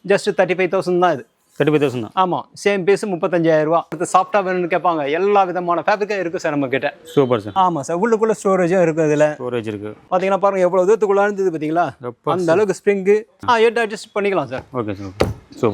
Just 35,000 தான் இது. 35,000 தான். ஆமாம், சேம் பீஸ் 35,000 அடுத்து சாஃப்டாக வேணும்னு கேட்பாங்க. எல்லா விதமான ஃபேப்ரிக்கும் இருக்குது சார் நம்ம கிட்ட. Super sir. ஆமாம் சார், உள்ளுக்குள்ளே ஸ்டோரேஜும் இருக்குது. இதில் ஸ்டோரேஜ் இருக்குது. பார்த்தீங்கன்னா பாருங்கள் எவ்வளோ தூரத்துக்குள்ளே இருந்தது பார்த்தீங்களா, அந்த அளவுக்கு ஸ்ப்ரிங்கு ஹெட் அட்ஜஸ்ட் பண்ணிக்கலாம் சார். Okay sir.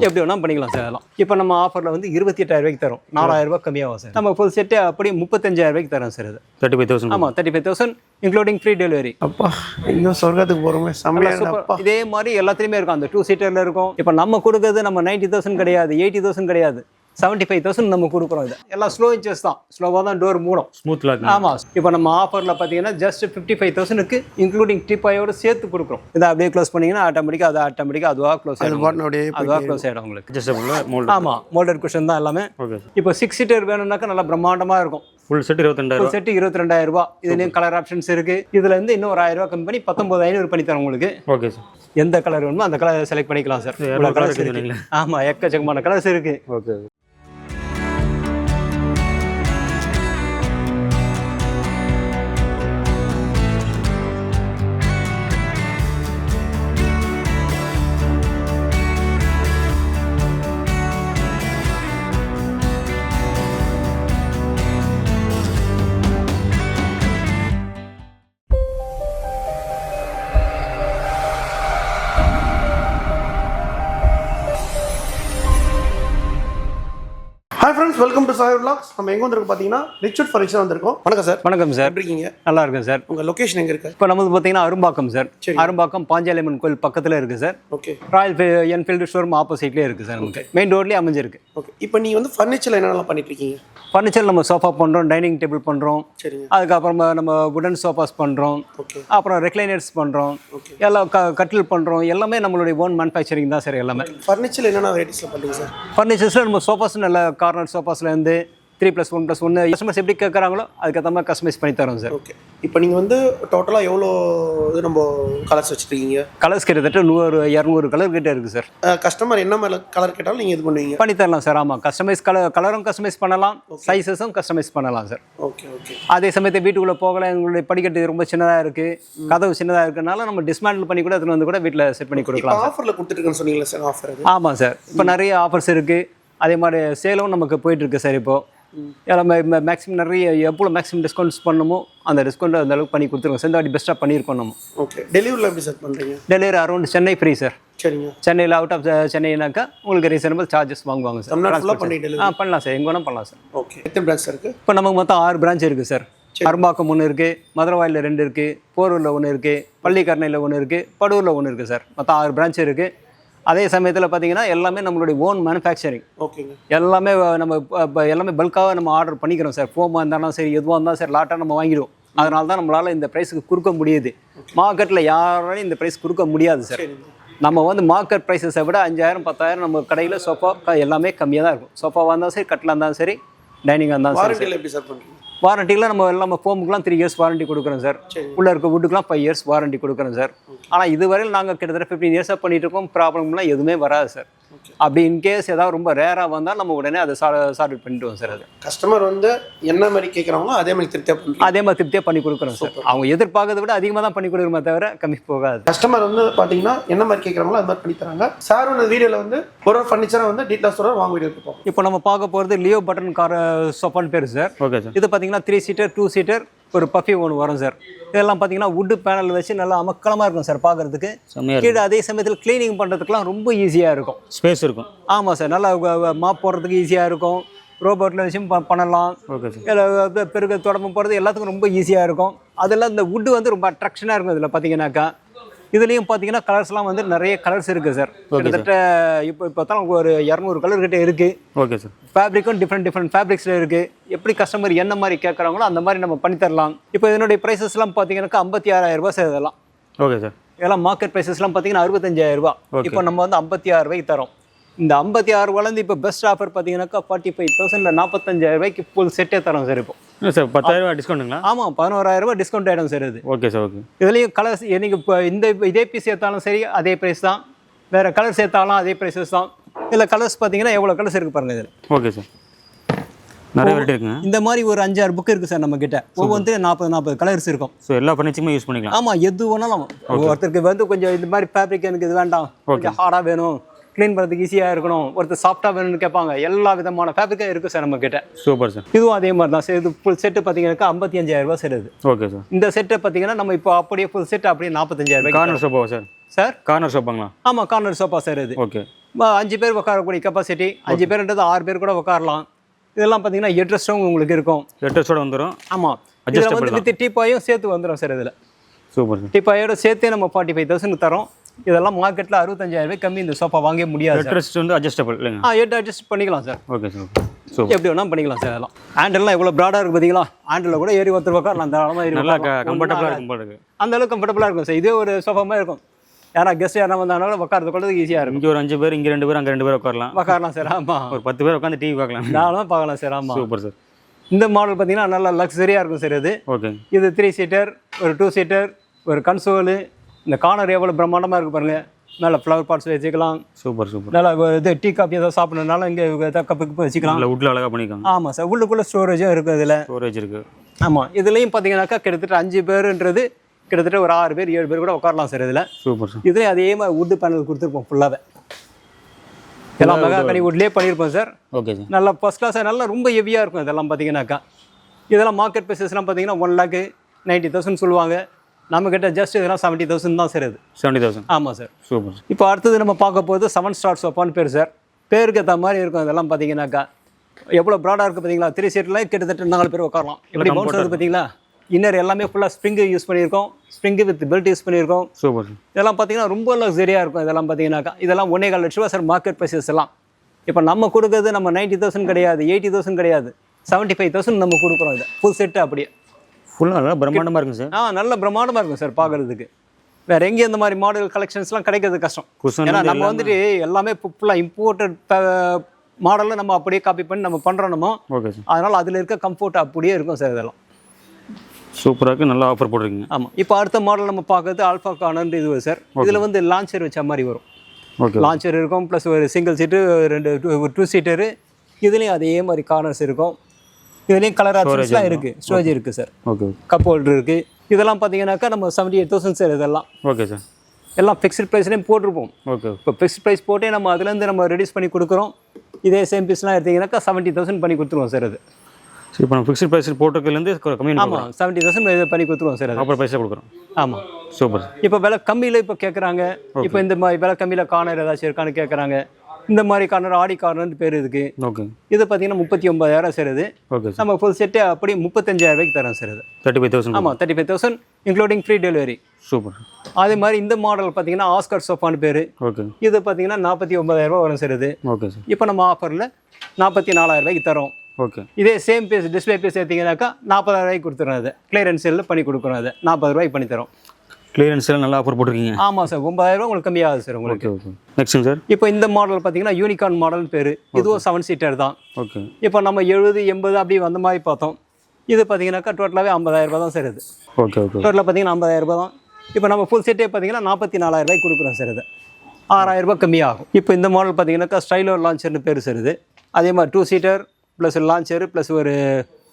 எப்படி வேணால் பண்ணிக்கலாம் சார். அதெல்லாம் இப்போ நம்ம ஆஃபரில் வந்து 28,000 தரும். 4,000 கம்மியாகும் சார். நம்ம ஃபுல் செட்டே அப்படி 35,000 தரோம் சார். இது 35,000. ஆமாம், 35,000 இன்க்ளூடிங் ஃப்ரீ டெலிவரி. அப்பா ஐயோ சொர்க்கத்துக்கு போகிறோமே, செம்மையாக. இதே மாதிரி எல்லாத்துலேயுமே இருக்கும். அந்த 2 சீட்டரில் இருக்கும். இப்போ நம்ம கொடுக்குறது நம்ம 90,000 கிடையாது, 80,000 கிடையாது, 75,000 நம்ம கொடுக்குறோம். இது எல்லாம் ஸ்லோ இன்ச்சஸ் தான். ஸ்லோவாக தான் டோர் மூடும். Smooth lock. ஆமாம், இப்போ நம்ம ஆஃபரில் பார்த்தீங்கன்னா ஜஸ்ட் 55,000க்கு இன்க்ளூடிங் டிப்பாயோட சேர்த்து கொடுக்குறோம். இதை அப்படியே க்ளோஸ் பண்ணிங்கன்னா ஆட்டோமேட்டிக்காக அதுவாக க்ளோஸ் ஆகிடும். அதுவாக க்ளோஸ் ஆகிடும் உங்களுக்கு. ஆமாம், மோல்டட் குஷன் தான் எல்லாமே. ஓகே. இப்போ 6 சீட்டர் வேணும்னாக்கா நல்லா பிரம்மாண்டமாக இருக்கும். Full set 22,000. செட் 22,000. இதுலேயும் கலர் ஆப்ஷன்ஸ் இருக்குது. இதில் இருந்து இன்னும் ஒரு 1,000 கம்மி பண்ணி 19,500 பண்ணி தரோம் உங்களுக்கு. Okay sir. எந்த கலர் வேணுமோ அந்த கலர் செலக்ட் பண்ணிக்கலாம் சார். கலர்ஸ் இருக்கு. ஆமாம், எக்கச்சக்கமான கலர்ஸ் இருக்குது. Okay. Hi friends, welcome to Sai vlogs. நம்ம எங்கே வந்திருக்கோம் பார்த்தீங்கன்னா ரிச்வுட் ஃபர்னிச்சர் வந்திருக்கோம். வணக்கம் சார். வணக்கம் சார். எப்படி இருக்கீங்க? நல்லா இருக்கேன் சார். உங்கள் லொகேஷன் எங்கே இருக்கு? இப்போ நமக்கு பார்த்தீங்கன்னா அரும்பாக்கம் சார். அரும்பாக்கம் பாஞ்சாலியம்மன் கோயில் பக்கத்தில் இருக்குது sir. Okay. Royal Enfield showroom ஆப்போசிட்லேயே இருக்குது சார். நமக்கு மெயின் ரோட்லேயே அமைஞ்சிருக்கு. ஓகே. இப்போ நீங்கள் வந்து ஃபர்னிச்சரில் என்னென்னலாம் பண்ணிட்டு இருக்கீங்க? ஃபர்னிச்சர் நம்ம சோஃபா பண்ணுறோம், டைனிங் டேபிள் பண்ணுறோம். சரிங்க. அதுக்கப்புறமா நம்ம வுடன் சோஃபாஸ் பண்ணுறோம். ஓகே. அப்புறம் ரெக்லைனர்ஸ் பண்ணுறோம். எல்லாம் கட்டில் பண்ணுறோம். எல்லாமே நம்மளுடைய ஓன் மேனுஃபேக்சரிங் தான் சார். எல்லாமே ஃபர்னிச்சரில் என்னென்ன வெரைட்டிஸில் பண்ணுறீங்க சார்? ஃபர்னிச்சர்ஸில் நம்ம சோஃபாஸ் நல்ல கார்னர் சோஃபாஸ்லேருந்து 3+1+1 கஸ்டமர்ஸ் எப்படி கேட்குறாங்களோ அதுக்கேற்ற மாதிரி கஸ்டமைஸ் பண்ணி தரோம் சார். ஓகே. இப்போ நீங்கள் வந்து டோட்டலாக எவ்வளோ இது நம்ம கலர்ஸ் வச்சுருக்கீங்க? கலர்ஸ் கிட்டத்தட்ட 100-200 கலர் கிட்டே இருக்குது சார். கஸ்டமர் என்ன மாதிரி கலர் கேட்டாலும் நீங்கள் இது பண்ணுவீங்க? பண்ணி தரலாம் சார். ஆமாம், கஸ்டமைஸ் கலரும் கஸ்டமைஸ் பண்ணலாம், சைஸஸும் கஸ்டமைஸ் பண்ணலாம் சார். ஓகே. ஓகே. அதே சமயத்தை வீட்டுக்குள்ளே போகலாம், எங்களுடைய படிக்கட்டு ரொம்ப சின்னதாக இருக்குது, கதவு சின்னதாக இருக்கிறதுனால நம்ம டிஸ்மேண்டில் பண்ணி கூட அதில் வந்து கூட வீட்டில் செட் பண்ணி கொடுக்கலாம். ஆஃபரில் கொடுத்துருக்கேன்னு சொன்னீங்களா சார்? ஆஃபர்? ஆமாம் சார், இப்போ நிறைய ஆஃபர்ஸ் இருக்குது. அதே மாதிரி சேலும் நமக்கு போயிட்டுருக்கு சார். இப்போது எல்லாமே மேக்ஸிமம் நிறைய எவ்வளோ மேக்ஸிமம் டிஸ்கவுண்ட்ஸ் பண்ணணுமோ அந்த டிஸ்கவுண்ட் அந்த அளவுக்கு பண்ணி கொடுத்துருவோம். செந்தாடி பெஸ்ட்டாக பண்ணியிருக்கோம் நம்ம. ஓகே. டெலிவரியில் எப்படி சார் பண்ணுறீங்க? Delivery around Chennai free sir. சரிங்க. சென்னையில் அவுட் ஆஃப் சென்னைனாக்கா உங்களுக்கு ரீசனபிள் சார்ஜஸ் வாங்குவாங்க சார். பண்ணலாம் சார், எங்கே வேணால் பண்ணலாம் சார். ஓகே. எத்தனை பிரான்ச் இருக்குது? இப்போ நமக்கு மொத்தம் 6 பிரான்ச் இருக்குது சார். அரும்பாக்கம் 1 இருக்குது, மதுரவாயில் 2 இருக்குது, போரூரில் 1 இருக்குது, பள்ளிக்கரணையில் 1 இருக்குது, படூரில் 1 இருக்குது சார். மொத்தம் 6 பிரான்ச் இருக்குது. அதே சமயத்தில் பார்த்தீங்கன்னா எல்லாமே நம்மளுடைய ஓன் மேனுஃபேக்சரிங். ஓகேங்க. எல்லாமே எல்லாமே பல்காக நம்ம ஆர்டர் பண்ணிக்கிறோம் சார். ஃபோமாக இருந்தாலும் சரி, எதுவாக இருந்தாலும் சரி, லாட்டாக நம்ம வாங்கிடுவோம். அதனால தான் நம்மளால் இந்த ப்ரைஸுக்கு கொடுக்க முடியுது. மார்க்கெட்டில் யாராலையும் இந்த ப்ரைஸ் கொடுக்க முடியாது சார். நம்ம வந்து மார்க்கெட் ப்ரைஸஸை விட 5,000 10,000 நம்ம கடையில் சோஃபா எல்லாமே கம்மியாக தான் இருக்கும். சோஃபாவாக இருந்தாலும் சரி, கட்டிலாக இருந்தாலும் சரி, டைனிங்காக இருந்தாலும் சரி. வாரண்டியில் எப்படி சார் பண்ணுறீங்க? வாரண்டியில் நம்ம ஃபோமுக்குலாம் 3 இயர்ஸ் வாரண்டி கொடுக்குறோம் சார். உள்ளே இருக்க வுட்டுக்குலாம் 5 இயர்ஸ் வாரண்டி கொடுக்குறோம் சார். ஆனால் இதுவரையில் நாங்கள் கிட்டத்தட்ட 15 இயர்ஸாக பண்ணிகிட்டு இருக்கோம். ப்ராப்ளம்லாம் எதுவுமே வராது சார். அப்படி இன்கேஸ் ஏதாவது ரொம்ப ரேராக வந்தால் நம்ம உடனே அதை சார்ட் பண்ணிவிடுவோம் சார். அது கஸ்டமர் வந்து என்ன மாதிரி கேட்குறாங்களோ அதே மாதிரி திருப்தியாக பண்ணி கொடுக்குறோம் சார். அவங்க எதிர்பார்க்கறத விட அதிகமாக தான் பண்ணி கொடுக்குறோமே தவிர கம்மி போகாது. கஸ்டமர் வந்து பார்த்தீங்கன்னா என்ன மாதிரி கேட்குறாங்களோ அது மாதிரி பண்ணி தராங்க சார். இந்த வீடியோவில் வந்து ஒரு ஃபர்னிச்சரை வந்து டீட்டெயில்ஸ் சொல்கிற வாங்க வீடியோ பார்ப்போம். இப்போ நம்ம பார்க்க போகிறது லியோ பட்டன் கார் சோஃபான்னு பேர் சார். Okay sir. இது பார்த்தீங்கன்னா 3 சீட்டர் 2 சீட்டர் ஒரு பஃபி ஒன்று வரும் சார். இதெல்லாம் பார்த்தீங்கன்னா வுட்டு பேனல் வச்சு நல்லா அமக்கலமாக இருக்கும் சார் பார்க்குறதுக்கு. கீழே அதே சமயத்தில் க்ளீனிங் பண்ணுறதுக்குலாம் ரொம்ப ஈஸியாக இருக்கும். ஸ்பேஸ் இருக்கும். ஆமாம் சார், நல்லா மாப் போடுறதுக்கு ஈஸியாக இருக்கும். ரோபோட்டில் வச்சும் பண்ணலாம். Okay sir. பெருக தொடம்பு போகிறது எல்லாத்துக்கும் ரொம்ப ஈஸியாக இருக்கும். அதெல்லாம் இந்த வுட்டு வந்து ரொம்ப அட்ராக்ஷனாக இருக்கும். இதில் பார்த்தீங்கன்னாக்கா இதுலேயும் பார்த்தீங்கன்னா கலர்ஸ்லாம் வந்து நிறைய கலர்ஸ் இருக்குது சார். கிட்டத்தட்ட இப்போ தான் ஒரு 200 கலர் கிட்டே இருக்குது. Okay sir. ஃபேப்ரிக்கும் டிஃப்ரெண்ட் ஃபேப்ரிக்ஸில் இருக்குது. எப்படி கஸ்டமர் என்ன மாதிரி கேட்குறாங்களோ அந்த மாதிரி நம்ம பண்ணித்தரலாம். இப்போ இதனுடைய ப்ரைஸஸ்லாம் பார்த்தீங்கன்னாக்கா 56,000 சார். இதெல்லாம் ஓகே சார். இதெல்லாம் மார்க்கெட் ப்ரைஸஸ்லாம் பார்த்தீங்கன்னா 65,000. இப்போ நம்ம வந்து 56,000 தரோம். இந்த 56,000 இப்போ பெஸ்ட் ஆஃபர் பார்த்தீங்கன்னாக்கா 45,000 45,000 ஃபுல் செட்டே தரோம் சார். இப்போ சார் 10,000 டிஸ்கவுண்ட்டுங்களா? ஆமாம், 11,000 டிஸ்கவுண்ட் ஆகிடும் சார். இது ஓகே சார். ஓகே. இதுலேயும் கலர்ஸ் நீங்கள் இப்போ இதே பீஸ் சேர்த்தாலும் சரி அதே ப்ரைஸ் தான். வேறு கலர் சேர்த்தாலும் அதே ப்ரைஸஸ் தான். இதில் கலர்ஸ் பார்த்தீங்கன்னா எவ்வளோ கலர்ஸ் இருக்குது பாருங்கள் இதில். Okay sir. நிறைய வெரைட்டி இருக்குங்க. இந்த மாதிரி ஒரு 5-6 புக் இருக்குது சார் நம்மக்கிட்ட. ஒவ்வொன்றும் 40 கலர்ஸ் இருக்கும். ஸோ எல்லா ஃபர்னிச்சருமே யூஸ் பண்ணிக்கலாம். ஆமாம், எது வேணாலும். ஒருத்தருக்கு வந்து கொஞ்சம் இந்த மாதிரி ஃபேப்ரிக் எனக்கு இது வேண்டாம், கொஞ்சம் ஹார்டாக வேணும், க்ளீன் பண்ணுறதுக்கு ஈஸியாக இருக்கணும், ஒருத்தர் சாஃப்டாக வேணும்னு கேட்பாங்க. எல்லா விதமான ஃபேப்ரிக்கும் இருக்குது சார் நம்மக்கிட்ட. Super sir. இதுவும் அதே மாதிரி தான் சார். இது ஃபுல் செட்டு பார்த்தீங்கன்னாக்கா 55,000 சார் இது. Okay sir. இந்த செட்டை பார்த்தீங்கன்னா நம்ம இப்போ அப்படியே ஃபுல் செட் அப்படியே 45,000. கார்னர் சோஃபாவா சார்? சார் கார்னர் சோஃபாங்களா? ஆமாம், கார்னர் சோஃபா சார் இது. ஓகே. 5 பேர் உட்காரக்கூடிய கெப்பாசிட்டி. 5 பேருன்றது 6 பேர் கூட உட்காரலாம். இதெல்லாம் பார்த்தீங்கன்னா ஹெட்ரெஸ்ட்டும் உங்களுக்கு இருக்கும். ஹெட்ரெஸ்டோட வந்துடும். ஆமாம், இதில் வந்து வித் டீப்பாயும் சேர்த்து வந்துடும் சார். இதில் சூப்பர் சார். டீப்பாயோட சேர்த்தே நம்ம 45,000 தரோம். இதெல்லாம் மார்க்கெட்டில் 65,000 கம்மி இந்த சோஃபா வாங்க முடியாது. ஹெட்ரெஸ்ட் வந்து அட்ஜஸ்டபிள் இல்லைங்க? ஹெட் அட்ஜஸ்ட் பண்ணிக்கலாம் சார். Okay sir. சூப்பர். எப்படி வேணால் பண்ணிக்கலாம் சார். அதெல்லாம் ஹேண்டல்லாம் எவ்வளோ ப்ராடாக இருக்குது பார்த்தீங்களா? ஹேண்டில் கூட ஏறி ஒருத்தர் உட்காரலாம். அந்த அளவு நல்லா கம்ஃபர்டபுளாக இருக்கும் போல இருக்குது. அந்த அளவுக்கு கம்ஃபர்டபுளாக இருக்கும் சார். இதே ஒரு சோஃபா மாதிரி இருக்கும். யாரா கெஸ்ட் யாரா வந்தாலும் உட்காரது கொள்றதுக்கு ஈஸியாக இருக்கும். இங்கே ஒரு 5 பேர், இங்கே 2 பேர், அங்கே 2 பேர் உட்காரலாம் சார். ஆமாம், ஒரு 10 பேர் உட்காந்து டிவி பார்க்கலாம். நானும் பார்க்கலாம் சார். ஆமாம், சூப்பர் சார். இந்த மாடல் பார்த்தீங்கன்னா நல்லா லக்ஸரியாக இருக்கும் சார். இது ஓகே. இது 3 சீட்டர், ஒரு 2 சீட்டர், ஒரு கன்சோலு. இந்த கார்னர் எவ்வளோ பிரம்மாண்டமாக இருக்குது பாருங்கள். மேலே ஃப்ளவர் பாட்ஸ் வச்சுக்கலாம். Super super. நல்லா இது டீ காப்பி ஏதாவது சாப்பிட்றதுனால இங்கே கப்பு வச்சுக்கலாம். இல்லை வுட்டில் அழகாக பண்ணிக்கலாம். ஆமாம் சார். உள்ளுக்குள்ளே ஸ்டோரேஜும் இருக்குது இதில். ஸ்டோரேஜ் இருக்குது. ஆமாம், இதுலேயும் பார்த்தீங்கன்னாக்கா கிட்டத்தட்ட 5 பேருன்றது கிட்டத்தட்ட ஒரு 6 பேர் 7 பேர் கூட உட்காரலாம் சார் இதில். Super sir. இதுலேயும் அதே மாதிரி வுட்டு பேனல் கொடுத்துருப்போம் ஃபுல்லாகவே. எல்லாம் மெகா கனி வுட்லேயே பண்ணியிருப்போம் சார். Okay sir. நல்லா ஃபஸ்ட் கிளாஸாக நல்லா ரொம்ப ஹெவியாக இருக்கும் இதெல்லாம் பார்த்தீங்கன்னாக்கா. இதெல்லாம் மார்க்கெட் ப்ரைஸஸ்லாம் பார்த்தீங்கன்னா 1,90,000 சொல்லுவாங்க. நம்மக்கிட்ட ஜஸ்ட் இதெல்லாம் 70,000 தான் சார் இது. 70,000. ஆமாம் சார். சூப்பர். இப்போ அடுத்தது நம்ம பார்க்க போகிறது 7 ஸ்டார் சோஃபான்னு பேர் சார். பேருக்கு ஏற்ற மாதிரி இருக்கும் இதெல்லாம் பார்த்தீங்கன்னாக்கா. எவ்வளோ ப்ராடாக இருக்குது பார்த்தீங்களா? 3 சீட்டில் கிட்டத்தட்ட 4 பேர் உட்காரலாம். எப்படி பவுன்ஸ் வருது பார்த்தீங்களா? இன்னர் எல்லாமே ஃபுல்லாக ஸ்ப்ரிங்கு யூஸ் பண்ணியிருக்கோம். ஸ்ப்ரிங்கு வித் பெல்ட் யூஸ் பண்ணியிருக்கோம். சூப்பர். இதெல்லாம் பார்த்தீங்கன்னா ரொம்ப லக்ஸரியாக இருக்கும். இதெல்லாம் பார்த்தீங்கன்னாக்கா இதெல்லாம் 1,4 லட்ச ரூபா சார் மார்க்கெட் ப்ரைஸஸ் எல்லாம். இப்போ நம்ம கொடுக்குறது நம்ம 90,000 கிடையாது, 80,000 கிடையாது, 75,000 நம்ம கொடுக்குறோம். இதை ஃபுல் செட்டு அப்படியே ஃபுல்லாக நல்லா பிரம்மாண்டமாக இருக்குங்க சார். நல்ல பிரம்மாண்டமாக இருக்கும் சார் பார்க்குறதுக்கு. வேறு எங்கேயும் இந்த மாதிரி மாடல் கலெக்ஷன்ஸ்லாம் கிடைக்கிறது கஷ்டம். ஏன்னா நம்ம வந்துட்டு எல்லாமே ஃபுல்லாக இம்போர்ட்டட் மாடலில் நம்ம அப்படியே காப்பி பண்ணி நம்ம பண்ணுறோமோ. Okay sir. அதனால் அதில் இருக்க கம்ஃபர்ட் அப்படியே இருக்கும் சார். இதெல்லாம் சூப்பராக இருக்குது. நல்லா ஆஃபர் போட்டிருக்கீங்க. ஆமாம். இப்போ அடுத்த மாடல் நம்ம பார்க்குறது ஆல்ஃபா கார்னர் இது சார். இதில் வந்து லான்ச்சர் வச்ச மாதிரி வரும். ஓகே. லான்ச்சர் இருக்கும், ப்ளஸ் ஒரு சிங்கிள் சீட்டு, 2 சீட்டரு. இதுலேயும் அதே மாதிரி கார்னர்ஸ் இருக்கும். இதுலேயும் கலர் ஆப்ஷன்ஸ்லாம் இருக்குது, ஸ்டோரேஜ் இருக்குது சார். ஓகே. கப் ஹோல்டர் இருக்குது. இதெல்லாம் பார்த்தீங்கன்னாக்கா நம்ம 78,000 சார். இதெல்லாம் ஓகே சார். எல்லாம் ஃபிக்ஸ்ட் ப்ரைஸ்லேயும் போட்டிருப்போம். ஓகே. இப்போ ஃபிக்ஸ்ட் ப்ரைஸ் போட்டே நம்ம அதுலேருந்து நம்ம ரெடியூஸ் பண்ணி கொடுக்குறோம். இதே சேம் பீஸ்லாம் எடுத்தீங்கன்னாக்கா 70,000 பண்ணி கொடுத்துருவோம் சார். அது சரி. இப்போ நம்ம ஃபிக்ஸ்ட் ப்ரைஸ் போட்டிருக்கிறதுலேருந்து கம்மி. ஆமாம், 70,000 இது பண்ணி கொடுத்துருவோம் சார். ஆஃபர் ப்ரைஸாக கொடுக்குறோம். ஆமாம். சூப்பர். இப்போ விலை கம்மியில் இப்போ கேட்குறாங்க. இப்போ இந்த மாதிரி விலை கம்மியில் கார்னர் ஏதாச்சும் இருக்கான்னு கேட்குறாங்க. இந்த மாதிரி கார்னர் ஆடி கார்னர்னு பேர் இதுக்கு. ஓகே. இது பார்த்தீங்கன்னா 39,000 சார். இது ஓகே சார். நம்ம ஃபுல் செட்டு அப்படி 35,000 தரோம் சார். இது 35,000. ஆமாம், 35,000 இன்க்ளூடிங் ஃப்ரீ டெலிவரி. சூப்பர். அதே மாதிரி இந்த மாடல் பார்த்தீங்கன்னா ஆஸ்கர் சோஃபான்னு பேர். ஓகே. இது பார்த்தீங்கன்னா 49,000 வரும் சார். இது ஓகே சார். இப்போ நம்ம ஆஃபரில் 44,000 தரோம். ஓகே. இதே சேம் பீஸ் டிஸ்பிளே பீஸ் எடுத்தீங்கன்னாக்கா 40,000 கொடுத்துறோம். அது கிளியரன்ஸ் சேலில் பண்ணி கொடுக்குறோம். அது 40 பண்ணி தரோம். கிளியரன்ஸ் சேல் நல்லா ஆஃபர் போட்டிருக்கீங்க. ஆமாம் சார். 9,000 உங்களுக்கு கம்மியாகுது சார் உங்களுக்கு. ஓகே. Next sir. இப்போ இந்த மாடல் பார்த்தீங்கன்னா யூனிகார்ன் மாடல்னு பேர். இதுவும் 7 சீட்டர் தான். ஓகே. இப்போ நம்ம 70, 80 அப்படி வந்த மாதிரி பார்த்தோம். இது பார்த்தீங்கன்னாக்கா டோட்டலாகவே 50,000 தான் சார். இது ஓகே. ஓகே. டோட்டலாக பார்த்தீங்கன்னா 50,000 தான். இப்போ நம்ம ஃபுல் செட்டே பார்த்தீங்கன்னா 44,000 கொடுக்குறோம் சார். இது 6,000 கம்மியாகும். இப்போ இந்த மாடல் பார்த்தீங்கன்னாக்கா ஸ்டைலோ லான்ச்சர்னு பேர் சார். இது அதே மாதிரி 2 சீட்டர் ப்ளஸ் லான்ச்சர் ப்ளஸ் ஒரு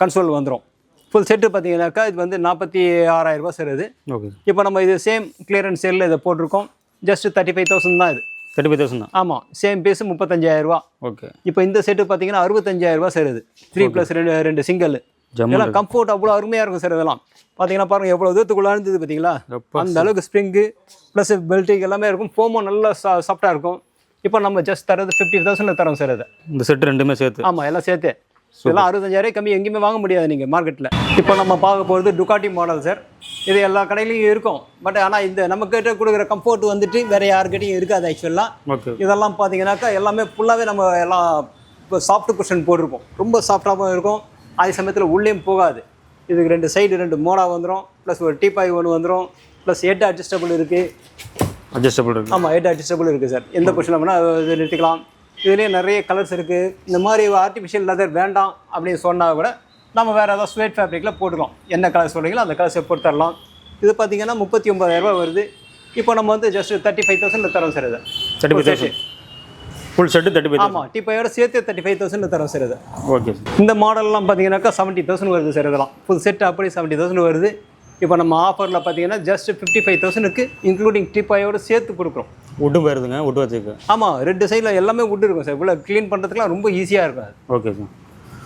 கன்சோல் வந்துடும். ஃபுல் செட்டு பார்த்தீங்கன்னாக்கா இது வந்து 46,000 சார். இது ஓகே. இப்போ நம்ம இது சேம் கிளியரன்ஸ் சேலில் இதை போட்டிருக்கோம். ஜஸ்ட் 35,000 தான். இது 35,000 தான். ஆமாம். Same piece 35,000. ஓகே. இப்போ இந்த செட்டு பார்த்தீங்கன்னா 65,000 சார். இது 3 + 2 சிங்கிள். இதெல்லாம் கம்ஃபர்ட் அவ்வளோ அருமையாக இருக்கும் சார். இதெல்லாம் பார்த்தீங்கன்னா பாருங்கள் எவ்வளோ தூரத்துக்குள்ளே இருந்தது பார்த்தீங்களா? அந்த அளவுக்கு ஸ்ப்ரிங்கு ப்ளஸ் பெல்ட்டு எல்லாமே இருக்கும். ஃபோமும் நல்லா சாஃப்டாக இருக்கும். இப்போ நம்ம ஜஸ்ட் தரது 50,000 தரோம் சார். அதை இந்த செட்டு ரெண்டுமே சேர்த்து. ஆமாம், எல்லாம் சேர்த்து. இதெல்லாம் 65,000 கம்மி எங்கேயுமே வாங்க முடியாது நீங்கள் மார்க்கெட்டில். இப்போ நம்ம பார்க்க போகிறது டுகாட்டி மாடல் சார். இது எல்லா கடையிலையும் இருக்கும். பட் ஆனால் இந்த நம்மக்கிட்ட கொடுக்குற கம்ஃபர்ட் வந்துட்டு வேறு யாருக்கிட்டையும் இருக்காது ஆக்சுவலாக. ஓகே. இதெல்லாம் பார்த்தீங்கன்னாக்கா எல்லாமே ஃபுல்லாகவே நம்ம எல்லாம் இப்போ சாஃப்ட் குஷன் போட்டிருப்போம். ரொம்ப சாஃப்டாகவும் இருக்கும். அதே சமயத்தில் உள்ளேயும் போகாது. இதுக்கு 2 சைடு 2 மோடா வந்துடும். ப்ளஸ் ஒரு டீபாய் ஒன்று வந்துடும். ப்ளஸ் ஹெட் அட்ஜஸ்டபிள் இருக்குது. அட்ஜஸ்டபிள் இருக்குது. ஆமாம், ஹெட் அட்ஜஸ்டபிள் இருக்குது சார். எந்த பொசிஷனில் வேணால் இது நிறுத்திக்கலாம். இதுலேயே நிறைய கலர்ஸ் இருக்குது. இந்த மாதிரி ஆர்டிஃபிஷியல் லெதர் வேண்டாம் அப்படின்னு சொன்னால் கூட நம்ம வேறு ஏதாவது ஸ்வேட் ஃபேப்ரிக்கில் போட்டுக்கலாம். என்ன கலர் சொல்கிறீங்களோ அந்த கலர்ஸை போட்டு தரலாம். இது பார்த்தீங்கன்னா 39,000 வருது. இப்போ நம்ம வந்து ஜஸ்ட் 35,000 தரோம் சார். இது 35,000 ஃபுல் செட்டு 35,000. ஆமாம், டிப்பையோட சேர்த்து 35,000 தரோம் சார். இது ஓகே சார். இந்த மாடல்லாம் பார்த்தீங்கன்னாக்கா 70,000 வருது சார். இதெல்லாம் ஃபுல் செட் அப்படி 70,000 வருது. இப்போ நம்ம ஆஃபரில் பார்த்தீங்கன்னா ஜஸ்ட் 55,000க்கு இன்க்ளூடிங் டிப்பாயோடு சேர்த்து கொடுக்குறோம். வுட்டும் போயிருதுங்க, வுட் வச்சுருக்கு. ஆமாம், ரெண்டு சைடில் எல்லாமே வுட் இருக்கும் சார். இவ்வளோ க்ளீன் பண்ணுறதுக்குலாம் ரொம்ப ஈஸியாக இருக்கும் அது. Okay sir.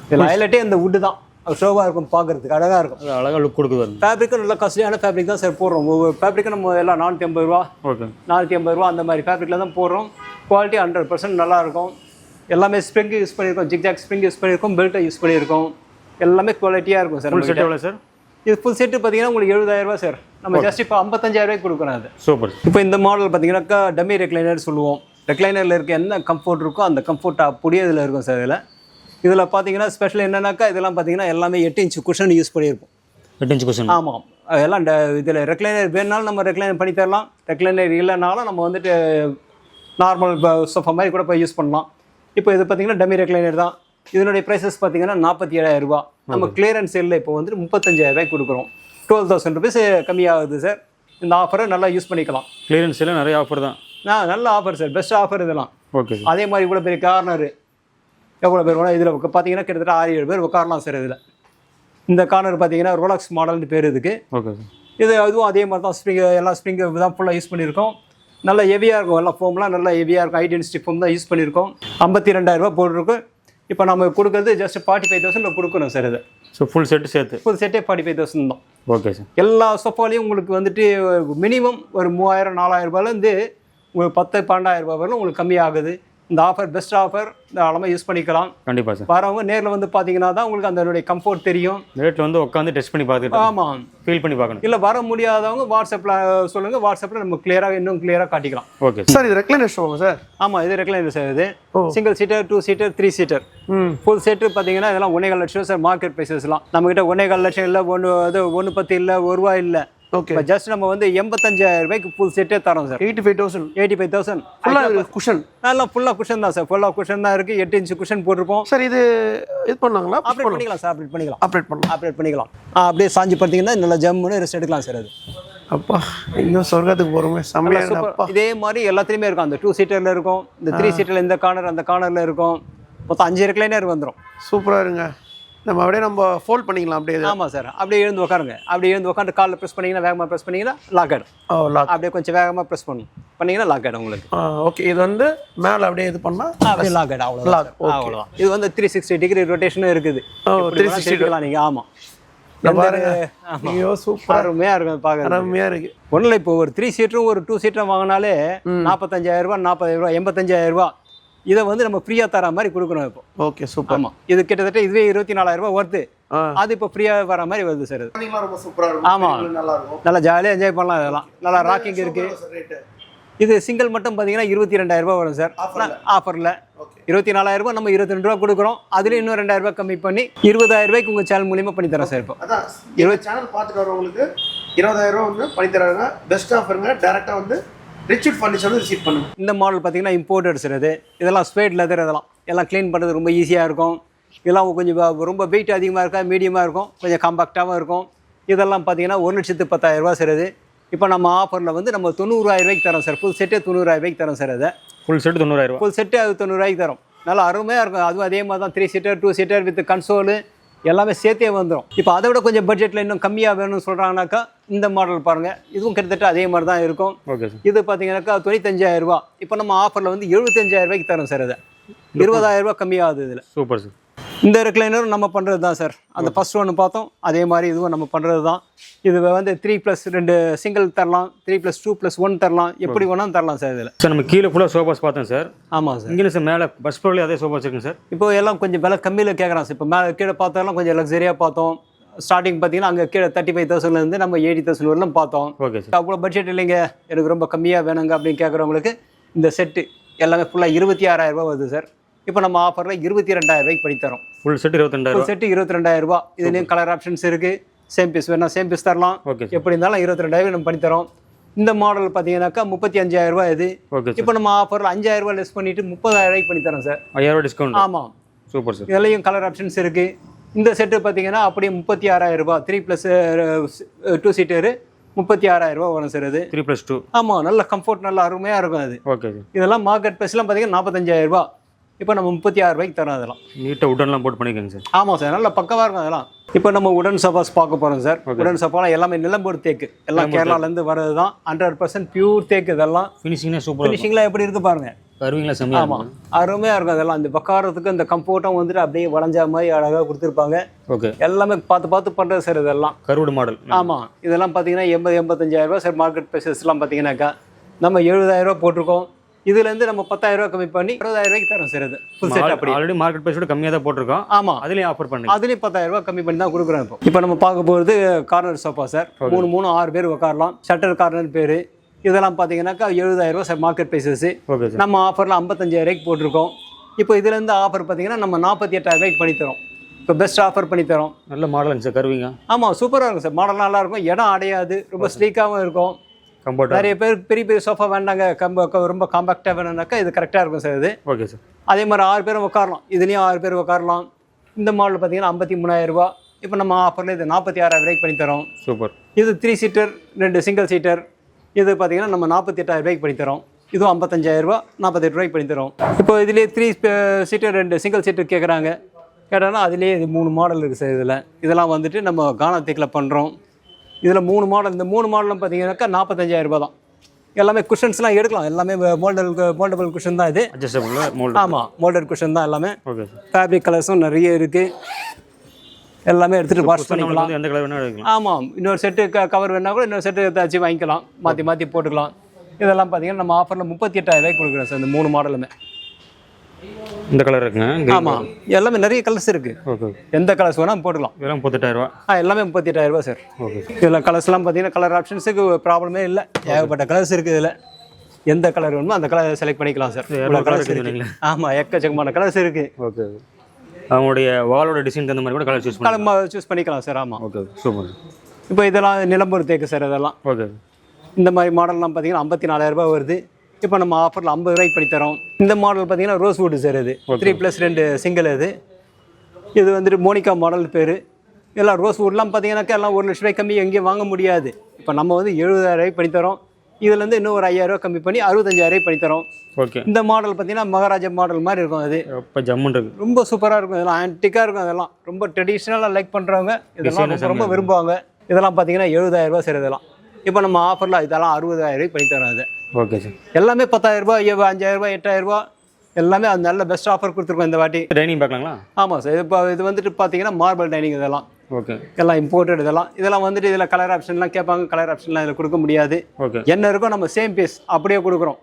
இதில் ஹைலைட்டே அந்த வுட்டு தான். அது ஷோவாக இருக்கும், பார்க்குறதுக்கு அழகாக இருக்கும். அது அழகாக லுக் கொடுக்குது. ஃபேப்ரிக்கும் நல்லா காஸ்ட்லியான ஃபேப்ரிக் தான் சார் போடுறோம். ஒவ்வொரு ஃபேப்ரிக்கும் நம்ம எல்லாம் 450 ரூபா, ஓகே 450 ரூபா அந்த மாதிரி ஃபேப்ரிக்கில் தான் போடுறோம். குவாலிட்டி 100% நல்லாயிருக்கும். எல்லாமே ஸ்ப்ரிங் யூஸ் பண்ணியிருக்கோம், ஜிக்ஜாக் ஸ்ப்ரிங் யூஸ் பண்ணியிருக்கோம், பெல்ட்டை யூஸ் பண்ணியிருக்கோம். எல்லாமே குவாலிட்டியாக இருக்கும் சார். ஃபுல் செட் எவ்வளோ சார்? இது ஃபுல் செட்டு பார்த்தீங்கன்னா உங்களுக்கு 70,000 ரூபா சார். நம்ம ஜஸ்ட் இப்போ 55,000 ரூபாய்க்கு கொடுக்குறோம் அது. சூப்பர். இப்போ இந்த மாடல் பார்த்தீங்கன்னாக்கா டம்மி ரெக்லைனர் சொல்லுவோம். ரெக்லைனரில் இருக்க என்ன கம்ஃபோர்ட் இருக்கோ அந்த கம்ஃபோர்ட் அப்படியே இதில் இருக்கும் சார். இதில் பார்த்தீங்கன்னா ஸ்பெஷல் என்னன்னாக்கா இதெல்லாம் பார்த்தீங்கன்னா எல்லாமே 8 இன்ச் குஷன் யூஸ் பண்ணியிருப்போம். 8 இன்ச் குஷன். ஆமாம், எல்லாம் இதில் ரெக்லைனர் வேணுனாலும் நம்ம ரெக்லைனர் பண்ணி தரலாம். ரெக்லைனர் இல்லைனாலும் நம்ம வந்துட்டு நார்மல் சோஃபா மாதிரி கூட போய் யூஸ் பண்ணலாம். இப்போ இது பார்த்தீங்கன்னா டம்மி ரெக்லைனர் தான். இதனுடைய ப்ரைஸஸ் பார்த்தீங்கன்னா 47,000 ரூபா. நம்ம கிளியரன்ஸ் சேலில் இப்போ வந்துட்டு 35,000 ரூபாய்க்கு கொடுக்குறோம். 12,000 ருபீஸ் கம்மியாகுது சார். இந்த ஆஃபரை நல்லா யூஸ் பண்ணிக்கலாம். கிளியரன்ஸ் சேலில் நிறைய ஆஃபர் தான். நல்ல ஆஃபர் சார், பெஸ்ட் ஆஃபர் இதெல்லாம். ஓகே. அதே மாதிரி இவ்வளோ பெரிய கார்னர் எவ்வளோ பேர் வேணும் இதில் பார்த்தீங்கன்னா கிட்டத்தட்ட 6-7 பேர் உட்காரலாம் சார். இதில் இந்த கார்னர் பார்த்தீங்கன்னா ரோலக்ஸ் மாடல்னு பேர் இதுக்கு. Okay sir. இது அதுவும் அதே மாதிரி தான் ஸ்ப்ரிங், எல்லாம் ஸ்ப்ரிங் தான் ஃபுல்லாக யூஸ் பண்ணியிருக்கோம். நல்லா ஹெவியாக இருக்கும், எல்லாம் ஃபோம்லாம் நல்லா ஹெவியாக இருக்கும். ஹை டென்சிட்டி ஃபோம் தான் யூஸ் பண்ணியிருக்கோம். 52,000 ரூபா போட்டிருக்கோம். இப்போ நம்ம கொடுக்குறது ஜஸ்ட் 45,000 கொடுக்கணும் சார். இது ஸோ ஃபுல் செட்டு சேர்த்து ஃபுல் செட்டே 45,000 தான். Okay sir. எல்லா சோஃபாலையும் உங்களுக்கு வந்துட்டு மினிமம் ஒரு 3,000-4,000 ரூபாயிலேருந்து உங்களுக்கு 10-12,000 ரூபாய் வரலும் உங்களுக்கு கம்மியாகுது. இந்த ஆஃபர் பெஸ்ட் ஆஃபர், தாராளமாக யூஸ் பண்ணிக்கலாம். கண்டிப்பாக சார். வரவங்க நேரில் வந்து பார்த்தீங்கன்னா தான் உங்களுக்கு அதனுடைய கம்ஃபோர்ட் தெரியும். ரேட்டில் வந்து உட்காந்து டெஸ்ட் பண்ணி பார்த்துட்டு ஆமாம், ஃபீல் பண்ணி பார்க்கணும். இல்லை வர முடியாதவங்க வாட்ஸ்அப்பில் சொல்லுங்கள். வாட்ஸ்அப்பில் நம்ம கிளியராக இன்னும் கிளியராக காட்டிக்கலாம். Okay sir. இது ரெக்லைனர் ஷோவா சார்? ஆமாம், இது ரெக்லைனர் சார். இது single seater, 2 seater, 3 seater. Full set பார்த்தீங்கன்னா இதெல்லாம் 1.25 லட்சம் சார். மார்க்கெட் ப்ரைஸஸ்லாம் நம்மகிட்ட 1.25 லட்சம் இல்லை, 1.10 இல்லை, ₹1 இல்லை. ஓகே. ஜஸ்ட் நம்ம வந்து 85,000 ரூபாய்க்கு ஃபுல் செட்டே தரோம் சார். 85,000 ஃபுல்லாக குஷன். அதெல்லாம் ஃபுல்லாக குஷன் தான் சார். ஃபுல்லாக குஷன் தான் இருக்குது. 8 இன்ச் குஷன் போட்டிருப்போம் சார். இது பண்ணாங்களா? ஆப்ரேட் பண்ணிக்கலாம் சார். ஆப்ரேட் பண்ணிக்கலாம். அப்படியே சாஞ்சி பார்த்தீங்கன்னா நல்லா ஜம்முன்னு ரெஸ்ட் எடுக்கலாம் சார். அது அப்பா, இன்னும் சொர்க்கத்துக்கு போகிறோமே, செம்மையாக. இதே மாதிரி எல்லாத்துலேயுமே இருக்கும். அந்த 2 சீட்டரில் இருக்கும், இந்த 3 சீட்டரில் இந்த கார்னர் அந்த கார்னரில் இருக்கும். மொத்தம் 5 ரெக்லைனர் வந்துடும். சூப்பராக இருங்க. நம்ம ஃபோல்ட் பண்ணிக்கலாம் அப்படியே. ஆமாம் சார். அப்படியே எழுந்து உட்காருங்க. அப்படியே எழுந்து உட்காந்து காலில் ப்ரெஸ் பண்ணிங்கன்னா, வேகமாக ப்ரெஸ் பண்ணிங்கன்னா லாக் ஆகிடும். அப்படியே கொஞ்சம் வேகமாக ப்ரெஸ் பண்ணிங்கன்னா லாக் ஆகிடும் உங்களுக்கு. ஓகே. இது வந்து மேலே அப்படியே இது பண்ணால் அப்படியே லாக் ஆகிடும். அவ்வளோதான். இது வந்து 360 டிகிரி ரொட்டேஷனும் இருக்குது. 360 நீங்கள். ஆமாம், அருமையாக இருக்கும் பார்க்க. அருமையாக இருக்கு. ஒன்றும் இல்லை, இப்போ ஒரு 3 சீட்டரும் ஒரு 2 சீட்டரும் வாங்கினாலே 45,000 ரூபா, 40,000 ரூபா, 85,000 ரூபா. இதை வந்து நம்ம ஃப்ரீயாக தர மாதிரி கொடுக்கணும் இப்போ. Okay, super. ஆமாம், இது கிட்டத்தட்ட இதுவே 24,000 ரூபா வருது. அது இப்போ ஃப்ரீயாக வர மாதிரி வருது சார். ஆமாம், நல்லா ஜாலியாக என்ஜாய் பண்ணலாம். இதெல்லாம் நல்லா ராக்கிங் இருக்கு. இது சிங்கிள் மட்டும் பார்த்தீங்கன்னா 22,000 ரூபா வரும் சார். ஆஃபரில் 24,000 ரூபா நம்ம 22 ரூபா கொடுக்குறோம். அதுலேயும் இன்னும் 2,000 ரூபாய் கம்மி பண்ணி 20,000 ரூபாய்க்கு உங்கள் சேனல் மூலியமாக பண்ணி தரேன் சார். இப்போ 20 சேனல் பார்த்துட்டு வரவங்களுக்கு 20,000 ரூபா வந்து பண்ணி தராங்க. பெஸ்ட் ஆஃபருங்க. டேரெக்டாக வந்து ரிச்சர்ட் ஃபர்னிச்சர் ரிசீவ் பண்ணுங்க. இந்த மாடல் பார்த்தீங்கன்னா இம்போர்ட்டட் சார். இதெல்லாம் ஸ்வேட் லெதர். எல்லாம் க்ளீன் பண்ணுறது ரொம்ப ஈஸியாக இருக்கும். இதெல்லாம் கொஞ்சம் ரொம்ப வெயிட் அதிகமாக இருக்கா, மீடியமாக இருக்கும், கொஞ்சம் காம்பாக்டாகவும் இருக்கும். இதெல்லாம் பார்த்தீங்கன்னா 1,10,000 ரூபா சார். இப்போ நம்ம ஆஃபரில் வந்து நம்ம 90,000 ரூபாய்க்கு தரோம் சார். ஃபுல் செட்டே 90,000 ரூபாய்க்கு தரோம் சார். ஃபுல் செட்டு 90,000 ரூபா. ஃபுல் செட்டு அது 90 ரூபாய்க்கு தரோம். நல்லா அருமையாக இருக்கும். அதுவும் அதே மாதிரி தான் 3 சீட்டர், 2 சீட்டர் வித் கன்சோலு எல்லாமே சேர்த்தே வந்துடும். இப்போ அதை விட கொஞ்சம் பட்ஜெட்டில் இன்னும் கம்மியாக வேணும்னு சொல்கிறாங்கனாக்கா இந்த மாடல் பாருங்கள். இதுவும் கிட்டத்தட்ட அதே மாதிரி தான் இருக்கும். Okay sir. இது பார்த்தீங்கன்னாக்கா 95,000 ரூபா. இப்போ நம்ம ஆஃபரில் வந்து 75,000 ரூபாய்க்கு தரோம் சார். 20,000 ரூபா கம்மியாகுது இதில். Super sir. இந்த ரெக்லைனரும் நம்ம பண்ணுறது தான் சார். அந்த ஃபர்ஸ்ட் ஒன்று பார்த்தோம், அதே மாதிரி இதுவும் நம்ம பண்ணுறது தான். இது வந்து 3+2 சிங்கிள் தரலாம், 3+2+1 தரலாம், எப்படி வேணாலும் தரலாம் சார். இதில் சார் நம்ம கீழே ஃபுல்லாக சோஃபாஸ் பார்த்தோம் சார். ஆமாம் சார். இங்கே சார் மேலே பஸ் ஃப்ளோர்லேயே அதே சோஃபாஸ் இருக்குங்க சார். இப்போ எல்லாம் கொஞ்சம் விலை கம்மியில் கேட்குறான் சார். இப்போ மேலே கீழே பார்த்தாலும் கொஞ்சம் லக்ஸரியாக பார்த்தோம். ஸ்டார்டிங் பார்த்தீங்கன்னா அங்கே கீழே 35,000லேருந்து நம்ம 80,000 வரலாம் பார்த்தோம். Okay sir. அவ்வளோ பட்ஜெட் இல்லைங்க, எனக்கு ரொம்ப கம்மியாக வேணுங்க அப்படின்னு கேட்குறவங்களுக்கு இந்த செட்டு எல்லாமே ஃபுல்லாக 26,000 ரூபா வருது சார். இப்போ நம்ம ஆஃபரில் 22,000 ரூபாய்க்கு பண்ணி தரோம். Full set 22,000. ஃபுல் செட்டு 22,000 ரூபா. இதுலேயும் கலர் ஆப்ஷன்ஸ் இருக்குது. சேம் பீஸ் வேணா சேம் பீஸ் தரலாம். ஓகே. எப்படி இருந்தாலும் 22,000 நம்ம பண்ணி தரோம். இந்த மாடல் பார்த்தீங்கன்னாக்கா 35,000 ரூபா. இது ஓகே. இப்போ நம்ம ஆஃபரில் 5,000 ரூபா லெஸ் பண்ணிட்டு 30,000 ரூபாய்க்கு பண்ணி தரோம் சார். 5,000 ரூபா டிஸ்கவுண்ட். ஆமாம், சூப்பர் சார். இதுலேயும் கலர் ஆப்ஷன்ஸ் இருக்குது. இந்த செட்டு பார்த்தீங்கன்னா அப்படியே 36,000 ரூபா. 3+2 சீட்டரு 36,000 ரூபா வரும் சார். அது 3+2. ஆமாம், நல்ல கம்ஃபர்ட், நல்ல அருமையாக இருக்கும் அது. Okay sir. இதெல்லாம் மார்க்கெட் ப்ரைஸ்லாம் பார்த்தீங்கன்னா 45,000 ரூபா. இப்போ நம்ம 36 ரூபாய்க்கு தரோம் அதெல்லாம். நீட்டாக உடன்லாம் போட்டு பண்ணிக்கோங்க சார். ஆமாம் சார், நல்லா பக்கவாக இருக்கும் அதெல்லாம். இப்போ நம்ம உடன் சோஃபாஸ் பார்க்க போகிறோம் சார். உடன் சோஃபாலாம் எல்லாமே நிலம்பூர் தேக்கு, எல்லாம் கேரளாலேருந்து வர்றது தான். 100% பியூர் தேக்கு இதெல்லாம். ஃபினிஷிங்னா சூப்பர். ஃபினிஷிங்லாம் எப்படி இருக்குது பாருங்க. கருவிங்களா செம்மையாக. ஆமாம், அருமையாக இருக்கும் அதெல்லாம். இந்த உட்காரத்துக்கு இந்த கம்ஃபர்ட்டும் வந்துட்டு அப்படியே வளைஞ்ச மாதிரி அழகாக கொடுத்துருப்பாங்க. ஓகே. எல்லாமே பார்த்து பார்த்து பண்ணுறது சார் இதெல்லாம். கருவுடு மாடல். ஆமாம், இதெல்லாம் பார்த்தீங்கன்னா 80-85,000 ரூபா சார். மார்க்கெட் ப்ரைஸஸ்லாம் பார்த்தீங்கன்னாக்கா நம்ம 70,000 ரூபா போட்டிருக்கோம். இதுலேருந்து நம்ம 10,000 ரூபா கம்மி பண்ணி 60,000 ரூபாய்க்கு தரோம் சார். இது ஃபுல் செட் அப்படி. ஆல்ரெடி மார்க்கெட் ப்ரைஸோட கம்மியாக தான் போட்டிருக்கோம். ஆமாம், அதுலேயும் ஆஃபர் பண்ணி அதுலேயும் 10,000 ரூபா கம்மி பண்ணி தான் கொடுக்குறோம். இப்போ நம்ம பார்க்க போகிறது கார்னர் சோஃபா சார். 3 பேர் உட்காரலாம். ஷட்டர் கார்னர் பேர். இதெல்லாம் பார்த்தீங்கன்னாக்கா 70,000 ரூபா sir market prices. Okay sir. நம்ம ஆஃபரில் 55,000 ரூபாய்க்கு போட்டிருக்கோம். இப்போ இதுலேருந்து ஆஃபர் பார்த்தீங்கன்னா நம்ம 48,000 ரூபாய்க்கு பண்ணித்தரோம். இப்போ பெஸ்ட் ஆஃபர் பண்ணித்தரோம். நல்ல மாடலுங்க சார் கருவிங்க. ஆமாம், சூப்பராக இருக்கும் சார். மாடல் நல்லா இருக்கும், இடம் அடையாது, ரொம்ப ஸ்லீக்காகவும் இருக்கும். கம்ஃபர்ட். நிறைய பேர் பெரிய பெரிய சோஃபா வேண்டாங்க, ரொம்ப காம்பாக்டாக வேணும்னாக்கா இது கரெக்டாக இருக்கும் சார் இது. Okay sir. அதே மாதிரி 6 பேரும் உட்காரலாம். இதுலேயும் 6 பேர் உட்காரலாம். இந்த மாடல் பார்த்தீங்கன்னா 53,000 ரூபா. இப்போ நம்ம ஆஃபரில் இது 46,000 ரூபாய்க்கு பண்ணித்தரோம். சூப்பர். இது 3 சீட்டர் 2 சிங்கிள் சீட்டர். இது பார்த்தீங்கன்னா நம்ம 48,000 ரூபாய்க்கு பண்ணித்தரோம். இதுவும் 55,000 ரூபா, 48 ரூபாய்க்கு பண்ணித்தரோம். இப்போ இதுலேயே 3 சீட்டர் 2 சிங்கிள் சீட்டர் கேட்குறாங்க. கேட்டாங்கன்னா அதுலேயே இது 3 மாடல் இருக்குது சார். இதெல்லாம் வந்துட்டு நம்ம கானாத்தேக்கில் பண்ணுறோம். இதில் 3 மாடல். இந்த 3 மாடலும் பார்த்தீங்கன்னாக்கா 45,000 ரூபா தான். எல்லாமே குஷன்ஸ்லாம் எடுக்கலாம். எல்லாமே மோல்டபிள் குஷன் தான் இது. Adjustable mould. ஆமாம், மோல்டட் குஷன் தான் எல்லாமே. Okay sir. ஃபேப்ரிக் கலர்ஸும் நிறைய இருக்குது. எல்லாமே எடுத்துகிட்டு வாஷ் பண்ணிக்கலாம். எந்த கலர் வேணாலும் எடுக்கலாம். ஆமாம், இன்னொரு செட்டு கவர் வேணால் கூட இன்னொரு செட்டு ஏதாச்சும் வாங்கிக்கலாம். மாற்றி போட்டுக்கலாம். இதெல்லாம் பார்த்தீங்கன்னா நம்ம ஆஃபரில் 38,000 ரூபாய்க்கு கொடுக்குறோம் சார். இந்த 3 மாடலுமே. இந்த கலர் இருக்குங்க. ஆமாம், எல்லாமே நிறைய கலர்ஸ் இருக்குது. ஓகே. எந்த கலர்ஸ் வேணால் போட்டுக்கலாம். இதெல்லாம் 38,000 ரூபா. எல்லாமே 38,000 ரூபா சார். ஓகே. இதில் கலர்ஸ்லாம் பார்த்தீங்கன்னா கலர் ஆப்ஷன்ஸுக்கு ப்ராப்ளமே இல்லை. ஏகப்பட்ட கலர்ஸ் இருக்குது. இதில் எந்த கலர் வேணுமோ அந்த கலர் செலக்ட் பண்ணிக்கலாம் சார். கலர்ஸ் இருக்குது. ஆமாம், எக்கச்சக்கமான கலர்ஸ் இருக்குது. ஓகே. அவங்களுடைய வாலோட டிசைன் தகுந்த மாதிரி கூட கலர் சூஸ் பண்ணி கலர் சூஸ் பண்ணிக்கலாம் சார். ஆமாம். Okay super. இப்போ இதெல்லாம் நிலம்பூர் தேக்கு சார். இதெல்லாம் ஓகே. இந்த மாதிரி மாடல்லாம் பார்த்தீங்கன்னா 54,000 ரூபாய் வருது. இப்போ நம்ம ஆஃபரில் 50 ரூபாய்க்கு பண்ணித்தரோம். இந்த மாடல் பார்த்தீங்கன்னா ரோஸ் வுட் சார். இது 3+2 சிங்கிள். இது வந்துட்டு மோனிகா மாடல் பேர். எல்லாம் ரோஸ் வுட்லாம் பார்த்தீங்கன்னாக்கா எல்லாம் 1 லட்ச ரூபாய் கம்மி எங்கேயும் வாங்க முடியாது. இப்போ நம்ம வந்து 70,000 ரூபாய்க்கு பண்ணித்தரோம். இதுலேருந்து இன்னும் ஒரு 5,000 ரூபா கம்மி பண்ணி 65,000 ரூபாய்க்கு பண்ணித்தரோம். ஓகே. இந்த மாடல் பார்த்தீங்கன்னா மகாராஜா மாடல் மாதிரி இருக்கும். அது இப்போ ஜம்முன் இருக்கு. ரொம்ப சூப்பராக இருக்கும். இதெல்லாம் ஆன்டிக்காக இருக்கும். அதெல்லாம் ரொம்ப ட்ரெடிஷ்னலாக லைக் பண்ணுறவங்க இதெல்லாம் ரொம்ப விரும்புவாங்க. இதெல்லாம் பார்த்தீங்கன்னா 70,000 ரூபா சார். இதெல்லாம் இப்போ நம்ம ஆஃபரில் இதெல்லாம் 60,000 ரூபாய்க்கு பண்ணித்தரோம். அது ஓகே சார். எல்லாமே 10,000 ரூபாய், 5,000 ரூபாய், 8,000 ரூபாய் எல்லாமே அது நல்ல பெஸ்ட் ஆஃபர் கொடுத்துருக்கோம் இந்த வாட்டி. டைனிங் பார்க்கலாங்களா? ஆமாம் சார். இப்போ இது வந்துட்டு பார்த்தீங்கன்னா மார்பிள் டைனிங். இதெல்லாம் ஓகே. எல்லாம் இம்போர்ட்டட். இதெல்லாம் வந்துட்டு இதில் கலர் ஆப்ஷன்லாம் கேட்பாங்க. கலர் ஆப்ஷன்லாம் இதில் கொடுக்க முடியாது. ஓகே. என்ன இருக்கோ நம்ம சேம் பீஸ் அப்படியே கொடுக்குறோம்.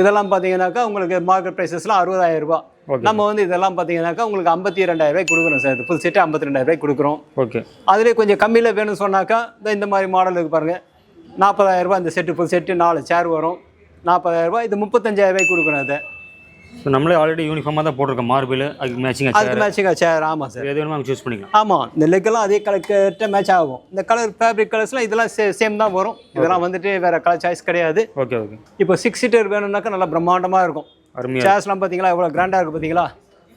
இதெல்லாம் பார்த்தீங்கன்னாக்கா உங்களுக்கு மார்க்கெட் ப்ரைஸஸ்லாம் 60,000 ரூபாய். நம்ம வந்து இதெல்லாம் பார்த்தீங்கன்னாக்கா உங்களுக்கு 52,000 ரூபாய்க்கு கொடுக்குறோம் சார். இது ஃபுல் செட்டு 52,000 ரூபாய்க்கு கொடுக்குறோம். ஓகே. அதுலேயே கொஞ்சம் கம்மியில் வேணும்னு சொன்னாக்கா இந்த மாதிரி மாடல் இருக்குது பாருங்கள். 40,000 ரூபாய் இந்த செட்டு. ஃபுல் செட்டு 4 சேர் வரும். 40,000 ரூபாய். இது 35,000 ரூபாய்க்கு கொடுக்குறோம். அதை ஸோ நம்மளே ஆல்ரெடி யூனிஃபார்மாக தான் போட்டிருக்கோம். மார்பிள் அதுக்கு மேட்சிங்காக சேர். ஆமாம் சார். எது வேணுமோ நம்ம சூஸ் பண்ணிக்கலாம். ஆமாம், இந்த லெக்கெல்லாம் அதே கலர்கிட்ட மேட்ச் ஆகும். இந்த கலர் ஃபேப்ரிக் கலர்ஸ்லாம் இதெல்லாம் சேம் தான் வரும். இதெல்லாம் வந்துட்டு வேறு கலர் சாய்ஸ் கிடையாது. Okay okay. இப்போ 6 சீட்டர் வேணும்னாக்கா நல்லா பிரம்மாண்டமாக இருக்கும். அருமையாக. சேர்ஸ்லாம் பார்த்தீங்களா எவ்வளோ கிராண்டாக இருக்குது பார்த்தீங்களா?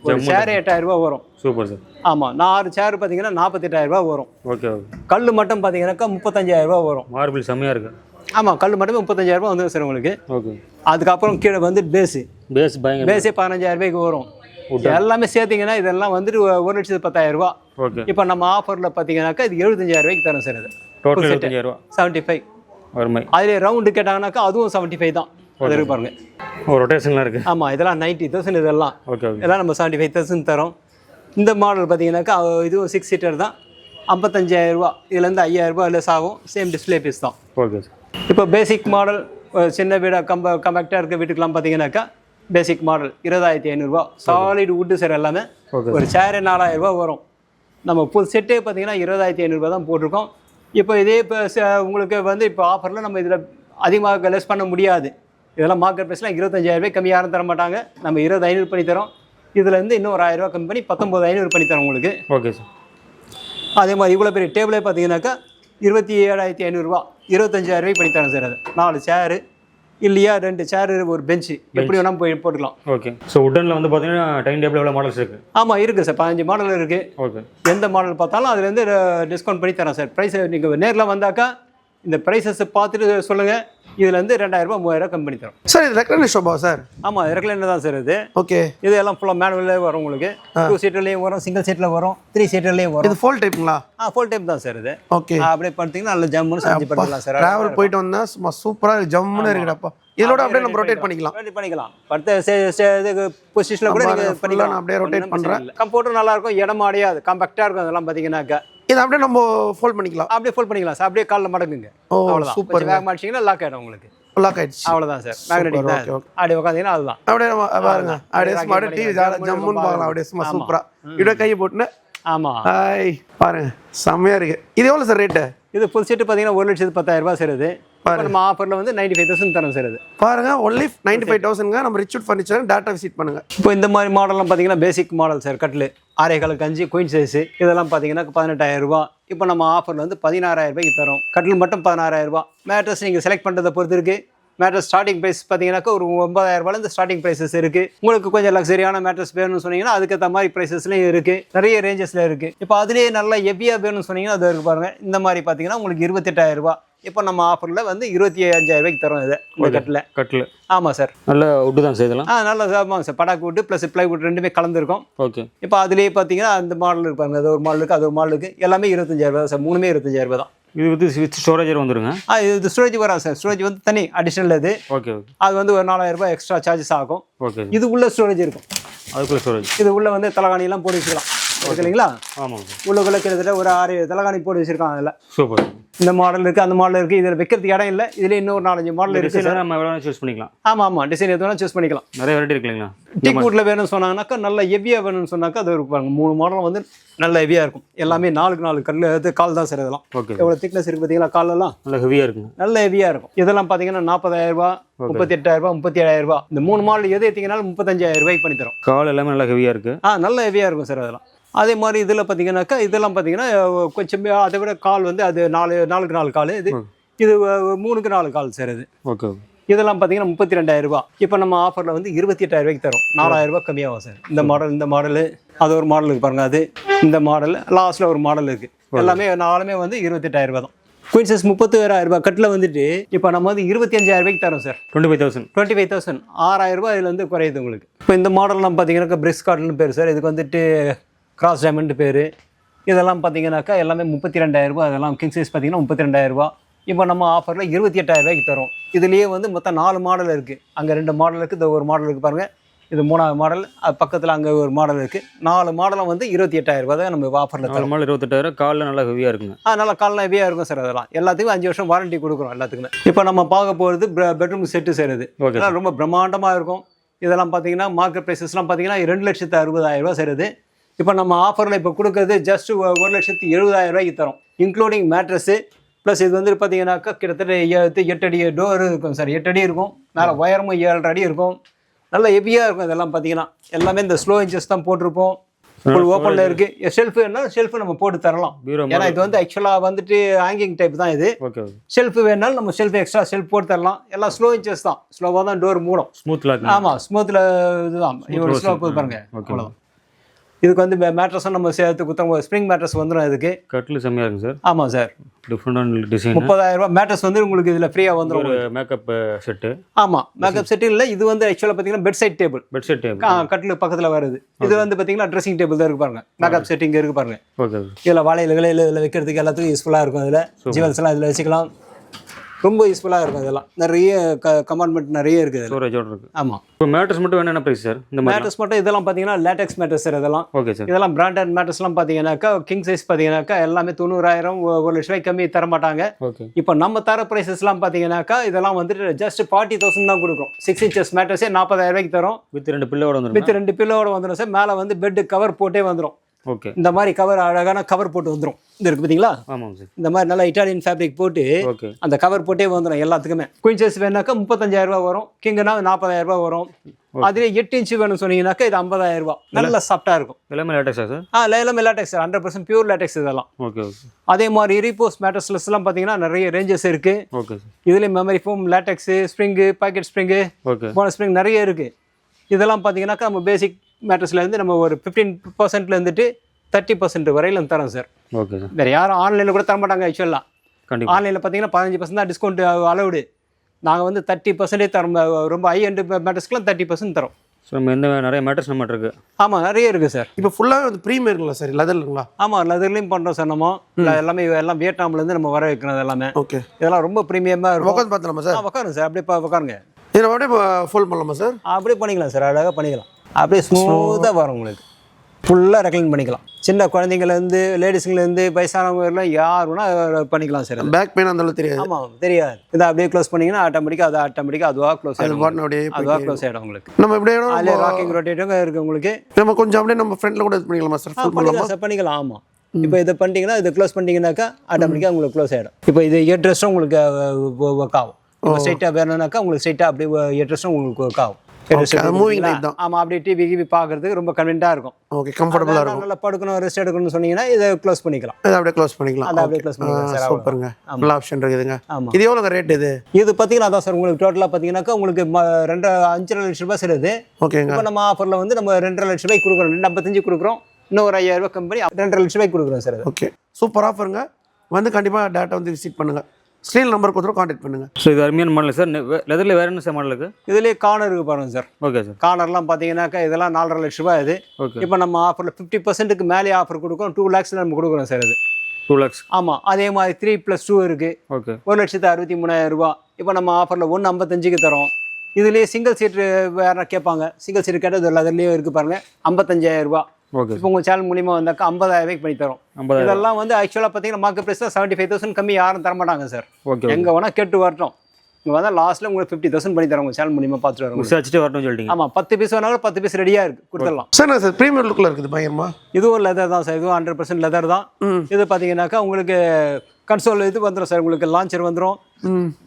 ஒரு சேர் 8,000 ரூபாய் வரும். Super sir. ஆமாம், 6 சேர் பார்த்தீங்கன்னா 48,000 ரூபாய் வரும். Okay okay. கல் மட்டும் பார்த்தீங்கன்னாக்கா 35,000 ரூபாய் வரும். மார்பிள் செம்மையாக இருக்குது. ஆமாம், கல் மட்டும் 35,000 ரூபாய் வந்துடும் சார் உங்களுக்கு. ஓகே. அதுக்கப்புறம் கீழே வந்து பேஸே 15,000 ரூபாய்க்கு வரும். எல்லாமே சேர்த்திங்கன்னா இதெல்லாம் வந்துட்டு 1,10,000 ரூபா. ஓகே. இப்போ நம்ம ஆஃபரில் பார்த்தீங்கன்னாக்கா இது 75,000 ரூபாய்க்கு தரோம் சார். இது டோட்டல் 75,000 ரூபா. 75. அருமை. அதிலே ரவுண்டு கேட்டாங்கன்னாக்கா அதுவும் 75 தான். அது இருக்கு பாருங்க. ரொட்டேஷன்லாம் இருக்குது. ஆமாம், இதெல்லாம் 90,000. இதெல்லாம் ஓகே ஓகே. இதெல்லாம் நம்ம 75,000 தரோம். இந்த மாடல் பார்த்தீங்கன்னாக்கா இதுவும் 6 சீட்டர் தான். 55,000 ரூபா. இதுலேருந்து 5,000 ரூபா லெஸ் ஆகும். சேம் டிஸ்பிளே பீஸ் தான். Okay sir. இப்போ பேசிக் மாடல் சின்ன வீடாக கம்பேக்டாக இருக்க வீட்டுக்கெலாம் பார்த்தீங்கன்னாக்கா பேசிக் மாடல் 20,500 ரூபா. சாலிட் வுட்டு சார் எல்லாமே. ஒரு சேரு 4,000 ரூபா வரும். நம்ம ஃபுல் செட்டே பார்த்தீங்கன்னா 20,500 ரூபா தான் போட்டிருக்கோம். இப்போ இதே இப்போ உங்களுக்கு வந்து இப்போ ஆஃபரில் நம்ம இதில் அதிகமாக லெஸ் பண்ண முடியாது. இதெல்லாம் மார்க்கெட் ப்ரைஸ்லாம் 25,000 ரூபாய் கம்மி யாரும் தர மாட்டாங்க. நம்ம 20,500 பண்ணி தரோம். இதுலேருந்து இன்னும் ஒரு 1,000 ரூபா கம்மி பண்ணி 19,500 பண்ணி தரோம் உங்களுக்கு. Okay sir. அதே மாதிரி இவ்வளோ பெரிய டேபிளே பார்த்தீங்கன்னாக்கா 27,500 ரூபா. 25,000 ரூபாய்க்கு பண்ணி தரோம் சார். அது 4 சேரு இல்லையா 2 சேரு ஒரு பெஞ்சு எப்படி வேணால் போட்டுக்கலாம். ஓகே. ஸோ உட்டனில் வந்து பார்த்தீங்கன்னா டைனிங் டேபிள் எவ்வளோ மாடல்ஸ் இருக்குது? ஆமாம் இருக்குது சார். 15 மாடல் இருக்குது. ஓகே. எந்த எந்த மாடல் பார்த்தாலும் அதுலேருந்து டிஸ்கவுண்ட் பண்ணி தரோம் சார். ப்ரைஸ் நீங்கள் நேரில் வந்தாக்கா இந்த ப்ரைஸஸ் பார்த்துட்டு சொல்லுங்கள். இதில் வந்து 2000 3000 கம்மி பண்ணி தரோம். சார் இது ரெக்லைனர் ஷோபா சார்? ஆமாம், ரெக்லைனர் தான் சார் இது. ஓகே. இது எல்லாம் ஃபுல்லாக மேனுவலே வரும் உங்களுக்கு. 2 சீட்டர்லேயும் வரும், சிங்கிள் சீட்டில் வரும், 3 சீட்டர்லேயும் வரும். இது ஃபோல்ட் டைப்புங்களா? ஃபுல் டைப் தான் சார் இது. ஓகே. அப்படியே பார்த்தீங்கன்னா நல்ல ஜம்முன்னு செஞ்சு பண்ணிக்கலாம் சார். டிராவல் போயிட்டு வந்தால் சும்மா சூப்பராக ஜம்முன்னு இருக்குடாப்பா. இதோட அப்படியே நம்ம ரொட்டேட் பண்ணிக்கலாம். படுத்த பொசிஷனில் கூட நீங்கள் பண்ணிக்கலாம். நான் அப்படியே ரொட்டேட் பண்ணுறேன். கம்ஃபர்ட்டும் நல்லா இருக்கும், இடமா அடையாது, காம்பேக்டாக இருக்கும். அதெல்லாம் பார்த்தீங்கன்னாக்கா இது அப்படியே நம்ம ஃபோல்ட் பண்ணிக்கலாம். அப்படியே ஃபோல்ட் பண்ணிக்கலாம் சார். அப்படியே காலில் மடங்குங்க. அவ்வளோதான். சூப்பர். வேக மாட்டீங்கன்னா லாக் ஆகிடும் உங்களுக்கு. லாக் ஆயிடுச்சு. அவ்வளோதான் சார். மேக்னெட்டிக் தான். அப்படியே உட்காந்தீங்கன்னா அதுதான். அப்படியே பாருங்க, அப்படியே சும்மா டிவி ஜம்முன்னு பார்க்கலாம். அப்படியே சும்மா சூப்பரா இப்படியே கையை போட்டுன்னு. ஆமாம். ஹாய் பாருங்க, செம்மையா இருக்கு. இது எவ்வளோ சார் ரேட்டு? இது ஃபுல் செட்டு பார்த்தீங்கன்னா 1,10,000 சார். இது நம்ம ஆஃபரில் வந்து 95,000 தரோம் சார். இது பாருங்க, ஒன்லி 95,000. நம்ம ரிச்சூட் ஃபர்னிச்சர் டேட்டா விசிட் பண்ணுங்க. இப்போ இந்த மாதிரி மாடல்லாம் பார்த்தீங்கன்னா பேசிக் மாடல் சார். கட்டில் 6.5 குயின் சைஸு இதெல்லாம் பார்த்தீங்கன்னா 18,000. இப்போ நம்ம ஆஃபரில் வந்து 16,000 தரோம். கட்டில் மட்டும் 16,000. மேட்ரஸ் நீங்கள் செலக்ட் பண்ணுறதை பொறுத்து இருக்குது. மேட்ரஸ் ஸ்டார்டிங் ப்ரைஸ் பார்த்தீங்கன்னாக்கா ஒரு 9,000 ஸ்டார்டிங் ப்ரைஸஸ் இருக்குது. உங்களுக்கு கொஞ்சம் லக்ஸரியான மேட்ரஸ் வேணும்னு சொன்னீங்கன்னா அதுக்கேற்ற மாதிரி ப்ரைஸஸ்லையும் இருக்குது. நிறைய ரேஞ்சஸில் இருக்குது. இப்போ அதுலேயே நல்லா ஹெவியாக வேணும்னு சொன்னீங்கன்னா அது இருக்கு பாருங்கள். இந்த மாதிரி பார்த்தீங்கன்னா உங்களுக்கு 28,000. இப்போ நம்ம ஆஃபரில் வந்து 25,000 தரோம். இது இந்த கட்டில். ஆமாம் சார். நல்ல வுட்டு தான் சார் இதெல்லாம். நல்லா ஆமாங்க சார். படாக்கு வுட்டு ப்ளஸ் ப்ளைவுட் ரெண்டுமே கலந்துருக்கும். ஓகே. இப்போ அதுலேயே பார்த்தீங்கன்னா அந்த மாடல் இருப்பாங்க. அது ஒரு மாடலுக்கு அது ஒரு மாடலுக்கு எல்லாமே 25,000 சார். மூணுமே 25,000 தான். இது வந்து வித் ஸ்டோரேஜ் வந்துருங்க. இது ஸ்டோரேஜ் வராது சார். ஸ்டோரேஜ் வந்து தனி அடிஷனல். இது ஓகே. அது வந்து ஒரு 4,000 எக்ஸ்ட்ரா சார்ஜஸ் ஆகும். ஓகே. இது உள்ள ஸ்டோரேஜ் இருக்கும். அதுக்குள்ள ஸ்டோரேஜ். இது உள்ள வந்து தலகாணியெல்லாம் போட்டு வச்சுக்கலாம். இருக்கு இல்லைங்களா? ஆமாங்க சார். உள்ளுக்குள்ள கிட்டத்தட்ட ஒரு 6 தலகாணி போட்டு வச்சிருக்காங்க. அதில் சூப்பர். இந்த மாடல் இருக்குது, அந்த மாடல் இருக்குது. இதில் வைக்கிறதுக்கு இடம் இல்லை. இதில் இன்னொரு 4-5 மாடல் இருக்குது சார். நம்ம எவ்வளோ சூஸ் பண்ணிக்கலாம். ஆமாம். டிசைன் எது வேணால் சூஸ் பண்ணிக்கலாம். நிறைய வெரைட்டி இருக்குங்களா? டீக் வுட்டில் வேணும்னு சொன்னாங்கன்னாக்கா நல்ல ஹெவியாக வேணும்னு சொன்னாக்கா அது இருப்பாங்க. 3 மாடல் வந்து நல்ல ஹெவியாக இருக்கும். எல்லாமே 4 கல் அது கால் தான் சார். இதெல்லாம் ஓகே. எவ்வளோ திக்னஸ் இருக்குது பார்த்தீங்களா? காலெல்லாம் நல்ல ஹெவியாக இருக்குங்க. நல்ல ஹெவியாக இருக்கும். இதெல்லாம் பார்த்தீங்கன்னா 40,000, 38,000, 37,000. இந்த 3 மாடல் எது எடுத்தீங்கன்னாலும் 35,000 பண்ணி தரோம். கால் எல்லாமே நல்லா ஹெவியாக இருக்குது. நல்ல ஹெவியாக இருக்கும் சார். அதெல்லாம் அதே மாதிரி இதில் பார்த்தீங்கன்னாக்கா இதெல்லாம் பார்த்தீங்கன்னா கொஞ்சம் அதை விட கால் வந்து அது 4 கால். இது 3 4 கால் சார். இது ஓகே. இதெல்லாம் பார்த்தீங்கன்னா 32,000. இப்போ நம்ம ஆஃபரில் வந்து 28,000 தரோம். 4,000 கம்மியாகும் சார். இந்த மாடலு அது ஒரு மாடல் இருக்குது பாருங்கள். அது இந்த மாடல் லாஸ்ட்டில் ஒரு மாடல் இருக்குது. எல்லாமே 4மே வந்து 28,000 தான். குயின் சைஸ் 36,000 கட்டில் வந்துட்டு இப்போ நம்ம வந்து 25,000 தரோம் சார். 25,000. 6,000 இதில் வந்து குறையுது உங்களுக்கு. இப்போ இந்த மாடல்லாம் பார்த்தீங்கன்னாக்கா பிரிஸ் கார்ட்னு பேர் சார். இதுக்கு வந்துட்டு கிராஸ் டைமண்ட் பேர். இதெல்லாம் பார்த்தீங்கன்னாக்கா எல்லாமே 32,000. அதெல்லாம் கிங் சைஸ் பார்த்தீங்கன்னா 32,000. இப்போ நம்ம ஆஃபரில் 28,000 தரோம். இதுலேயே வந்து மொத்தம் 4 மாடல் இருக்குது. அங்கே 2 மாடல் இருக்குது. இந்த ஒரு மாடல் இருக்குது பாருங்கள். இது 3வது மாடல். அது பக்கத்தில் அங்கே ஒரு மாடல் இருக்குது. 4 மாடலும் வந்து 28,000 தான் நம்ம ஆஃபரில் தரோம். 4 மாடல் 28,000. காலில் நல்லா ஹெவியாக இருக்குங்க. நல்லா காலில் ஹெவியாக இருக்கும் சார். அதெல்லாம் எல்லாத்துக்கும் 5 வருஷம் வாரண்டி கொடுக்குறோம் எல்லாத்துக்குமே. இப்போ நம்ம பார்க்க போகிறது பெட்ரூம் செட்டு சார். இது ரொம்ப பிரம்மாண்டமாக இருக்கும். இதெல்லாம் பார்த்தீங்கன்னா மார்க்கெட் ப்ரைஸஸ்லாம் பார்த்தீங்கன்னா 2,60,000 சார். இது இப்போ நம்ம ஆஃபரில் இப்போ கொடுக்குறது ஜஸ்ட் 1,70,000 தரோம். இன்க்ளூடிங் மேட்ரஸு ப்ளஸ் இது வந்து பார்த்தீங்கன்னாக்கா கிட்டத்தட்ட 8 அடி டோர் இருக்கும் சார். 8 அடி இருக்கும். மேலே ஒயரமும் 7.5 அடி இருக்கும். நல்ல ஹெவியாக இருக்கும். இதெல்லாம் பார்த்தீங்கன்னா எல்லாமே இந்த ஸ்லோ இன்ச்சஸ் தான் போட்டிருப்போம். ஃபுல் ஓப்பனில் இருக்குது. ஷெல்ஃபு நம்ம போட்டு தரலாம். ஏன்னா இது வந்து ஆக்சுவலாக வந்துட்டு ஹேங்கிங் டைப் தான். இது ஓகே. ஷெல்ஃபு வேணாலும் நம்ம எக்ஸ்ட்ரா ஷெல்ஃப் போட்டு தரலாம். எல்லாம் ஸ்லோ இன்ச்சஸ் தான். ஸ்லோவாக தான் டோர் மூடும். ஸ்மூத்தில். ஆமாம், ஸ்மூத்தில் இதுதான். இவ்வளோ ஸ்லோ போது பாருங்கள். அவ்வளோதான். இதுக்கு வந்து மேட்ரஸும் நம்ம சேர்த்து குத்தம் ஸ்ப்ரிங் மேட்ரஸ் வந்துடும். இதுக்கு கட்டில் செம்மையாக இருக்குங்க சார். ஆமாம் சார். டிஃப்ரெண்டான டிசைன். 30,000 மேட்ரஸ் வந்து உங்களுக்கு இதில் ஃப்ரீயாக வந்துடும். ஒரு மேக்கப் செட்டு. ஆமாம், மேக்கப் செட்டு இல்லை. இது வந்து ஆக்சுவலாக பார்த்தீங்கன்னா பெட் சைட் டேபிள். கட்டில் பக்கத்தில் வருது. இது வந்து பார்த்தீங்கன்னா ட்ரெஸ்ஸிங் டேபிள் தான் இருக்கு பாருங்க. மேக்கப் செட் இங்கே இருக்கு பாருங்க. ஓகே. இதில் வாழையில இதில் வைக்கிறதுக்கு எல்லாத்துக்கும் யூஸ்ஃபுல்லாக இருக்கும். இதில் ஜுவல்ஸ்லாம் இதில் வச்சுக்கலாம். ரொம்ப யூஸ்ஃபுல்லாக இருக்கும். இதெல்லாம் நிறைய கமாண்ட்மெண்ட் நிறைய இருக்குது. ஸ்டோரேஜோட இருக்குது. ஆமாம். இப்போ மேட்ரஸ் மட்டும் என்ன ப்ரைஸ் சார்? இந்த மேட்ரஸ் மட்டும் இதெல்லாம் பார்த்தீங்கன்னா லேட்டெக்ஸ் மேட்ரஸ் சார். இதெல்லாம் ஓகே சார். இதெல்லாம் பிராண்டட் மேட்ரஸ்லாம் பார்த்தீங்கன்னாக்கா கிங் சைஸ் பார்த்தீங்கன்னாக்கா எல்லாமே 90,000 1,00,000 கம்மி தர மாட்டாங்க. ஓகே. இப்போ நம்ம தர ப்ரைஸஸ்லாம் பார்த்தீங்கன்னாக்கா இதெல்லாம் வந்துட்டு ஜஸ்ட் 40,000 தான் கொடுக்கும். 6 இன்ச்சஸ் மேட்ரஸே 40,000 தரும். வித் 2 பில்லோட வந்துடும். வித் 2 பில்லோட வந்துடும் சார். மேலே வந்து பெட் கவர் போட்டே வந்துடும். ஓகே. இந்த மாதிரி கவர் அழகான கவர் போட்டு வந்துடும். இது இருக்கு பார்த்தீங்களா? ஆமாம் சார். இந்த மாதிரி நல்லா இட்டாலியன் ஃபேப்ரிக் போட்டு ஓகே அந்த கவர் போட்டே வந்துடும் எல்லாத்துக்குமே. குயின் சைஸ் வேணாக்கா 35,000 வரும். கிங்குனா 40,000 வரும். அதுலேயே 8 இன்ச்சு வேணும்னு சொன்னீங்கன்னாக்கா இது 50,000. நல்ல சாஃப்டாக இருக்கும். எல்லாமே லேட்டெக்ஸா சார்? எல்லாமே லேட்டெக்ஸ் சார். 100% பியூர் லேட்டெக்ஸ் இதெல்லாம். ஓகே. அதே மாதிரி ரீபோஸ் மேட்ரஸ்லாம் பார்த்தீங்கன்னா நிறைய ரேஞ்சஸ் இருக்கு. ஓகே. இதுலேயும் memory foam, latex, spring, pocket spring, போன ஸ்ப்ரிங் நிறைய இருக்கு. இதெல்லாம் பார்த்தீங்கன்னாக்கா நம்ம பேசிக் மேட்ரஸ்லேருந்து நம்ம ஒரு 15%லேருந்துட்டு 30% வரையிலும் தரோம் சார். Okay sir. வேறு யாரும் ஆன்லைனில் கூட தர மாட்டாங்க. ஆக்சுவலாக கண்டிப்பாக ஆன்லைனில் பார்த்தீங்கன்னா 15% தான் டிஸ்கவுண்ட் அலவுடு. நாங்கள் வந்து 30% தரோம். ரொம்ப ஹை எண்ட் மேட்டர்ஸ்க்குலாம் 30% தரோம். ஸோ நம்ம நிறைய மேட்டர்ஸ் நம்மகிட்ட இருக்குது. ஆமாம், நிறைய இருக்குது சார். இப்போ ஃபுல்லாகவே வந்து ப்ரீமியம் இருக்குங்களா சார், லெதர்லுங்களா? ஆமாம், லெதர்லையும் பண்ணுறோம் சார். நம்ம எல்லாமே எல்லாம் வியட்நாம்லேருந்து நம்ம வர வைக்கிறது எல்லாமே. ஓகே, இதெல்லாம் ரொம்ப ப்ரீமியமாக இருக்கும். உட்காந்து பார்த்தலாமா சார்? உட்காருங்க சார், அப்படியே உட்காருங்க. இதில் அப்படியே ஃபுல் பண்ணலாமா சார்? அப்படியே பண்ணிக்கலாம் சார், அழகாக பண்ணிக்கலாம். அப்படியே ஸ்மூத்தாக வரும் உங்களுக்கு. ஃபுல்லாக ரெக்ளைன் பண்ணிக்கலாம். சின்ன குழந்தைங்கலேருந்து லேடிஸுங்கலேருந்து வயசானவங்க எல்லாம் யார் வேணால் பண்ணிக்கலாம் சார். பேக் பெயின் அந்த அளவுக்கு தெரியாது. ஆமாம், தெரியாது. இதை அப்படியே க்ளோஸ் பண்ணிங்கன்னா ஆட்டோமேட்டிக்காக அதுவாக க்ளோஸ் ஆகிடும். அதுவாக க்ளோஸ் ஆகிடும் உங்களுக்கு. நம்ம இப்படியே அதில் ராக்கிங் ரொட்டேட்டும் இருக்குது உங்களுக்கு. நம்ம கொஞ்சம் அப்படியே நம்ம ஃப்ரண்ட்டில் கூட இது பண்ணிக்கலாமா சார்? பண்ணிக்கலாம் சார், பண்ணிக்கலாம். ஆமாம், இப்போ இதை பண்ணிட்டீங்கன்னா இதை க்ளோஸ் பண்ணிட்டீங்கன்னாக்கா ஆட்டோமேட்டிக்காக உங்களுக்கு க்ளோஸ் ஆகிடும். இப்போ இது ஹெட்ரெஸ்ட்டும் உங்களுக்கு ஒர்க் ஆகும். இப்போ ஸ்ட்ரைட்டாக வேணும்னாக்கா உங்களுக்கு ஸ்ட்ரைட்டாக அப்படியே ஹெட்ரெஸ்ட்டும் உங்களுக்கு ஒர்க் ஆகும். மூவிங் டைப் தான். ஆமாம், அப்படியே டிவி பார்க்கறதுக்கு ரொம்ப கன்வீனியன்ட்டாக இருக்கும். ஓகே, கம்ஃபர்டபுளாக இருக்கும். நல்லா படுக்கணும், ரெஸ்ட் எடுக்கணும்னு சொன்னீங்கன்னா இதை க்ளோஸ் பண்ணிக்கலாம். இதை அப்படியே க்ளோஸ் பண்ணிக்கலாம். அதை அப்படியே க்ளோஸ் பண்ணிக்கலாம் சார். சூப்பருங்க, நல்ல ஆப்ஷன் இருக்குதுங்க. ஆமாம். இது எவ்வளோ ரேட் இது? இது பார்த்தீங்கன்னா அதான் சார், உங்களுக்கு டோட்டலாக பார்த்தீங்கன்னாக்கா உங்களுக்கு 5.5 லட்ச ரூபாய் செல்லுது. ஓகேங்க. இப்போ நம்ம ஆஃபரில் வந்து நம்ம 2.5 லட்ச ரூபாய்க்கு கொடுக்குறோம். 255 கொடுக்குறோம். இன்னும் ஒரு 5000 ரூபாய் கம்பெனி 2.5 லட்ச ரூபாய்க்கு கொடுக்குறோம் சார். Okay, super ஆஃபருங்க. வந்து கண்டிப்பாக டேட்டா வந்து விசிட் பண்ணுங்கள். ஸ்க்ரீன் நம்பர் கொடுத்துரும், கான்டாக்ட் பண்ணுங்கள். ஸோ இது அருமையான மாடல் சார். லெதரில் வேறு என்ன சார் மாடல் இருக்குது? இதுலேயே கார்னர் இருக்குது பாருங்கள் சார். Okay sir. கார்னர்லாம் பார்த்தீங்கன்னாக்கா இதெல்லாம் 4.5 லட்ச ரூபாய் இது. ஓகே. இப்போ நம்ம ஆஃபரில் 50%க்கு மேலே ஆஃபர் கொடுக்குறோம். 2 lakhsல நம்ம கொடுக்குறோம் சார். இது 2 lakhs. ஆமாம், அதே மாதிரி 3+2 இருக்குது. ஓகே. 1,63,000 ரூபா. இப்போ நம்ம ஆஃபரில் 155க்கு தரோம். இதுலேயே சிங்கிள் சீட்டு வேறு கேட்பாங்க. சிங்கிள் சீட்டு கேட்டால் இது லெதர்லேயே இருக்குது பாருங்கள், 55,000 ரூபா. ஓகே. இப்போ உங்கள் சேனல் மூலியமாக வந்தாக்கா 50,000 ரூபாய்க்கு பண்ணி தரோம். இதெல்லாம் வந்து ஆக்சுவலாக பார்த்தீங்கன்னா மார்க்கெட் ப்ரைஸ் தான் 75,000 கம்மி யாரும் தரமாட்டாங்க சார். ஓகே. எங்கே வேணால் கேட்டு வரட்டும். இங்கே வந்தால் லாஸ்ட்டில் உங்களுக்கு 50,000 பண்ணி தரோம். உங்கள் சேனல் மூலியமாக பார்த்துட்டு வரோம். விசாரிச்சுட்டு வரணும்னு சொல்லிட்டீங்க. ஆமாம், 10 பீஸ் வேணாலும் 10 பீஸ் ரெடியாக இருக்குது, கொடுத்துடலாம் சார். சார் ப்ரீமியர் லுக்கில் இருக்குது பயங்கரமா. இதுவும் லெதர் தான் சார். இதுவும் 100% லெதர் தான். இது பார்த்தீங்கன்னாக்கா உங்களுக்கு கன்சோல் இது வந்துடும் சார். உங்களுக்கு லான்ச்சர் வந்துடும்.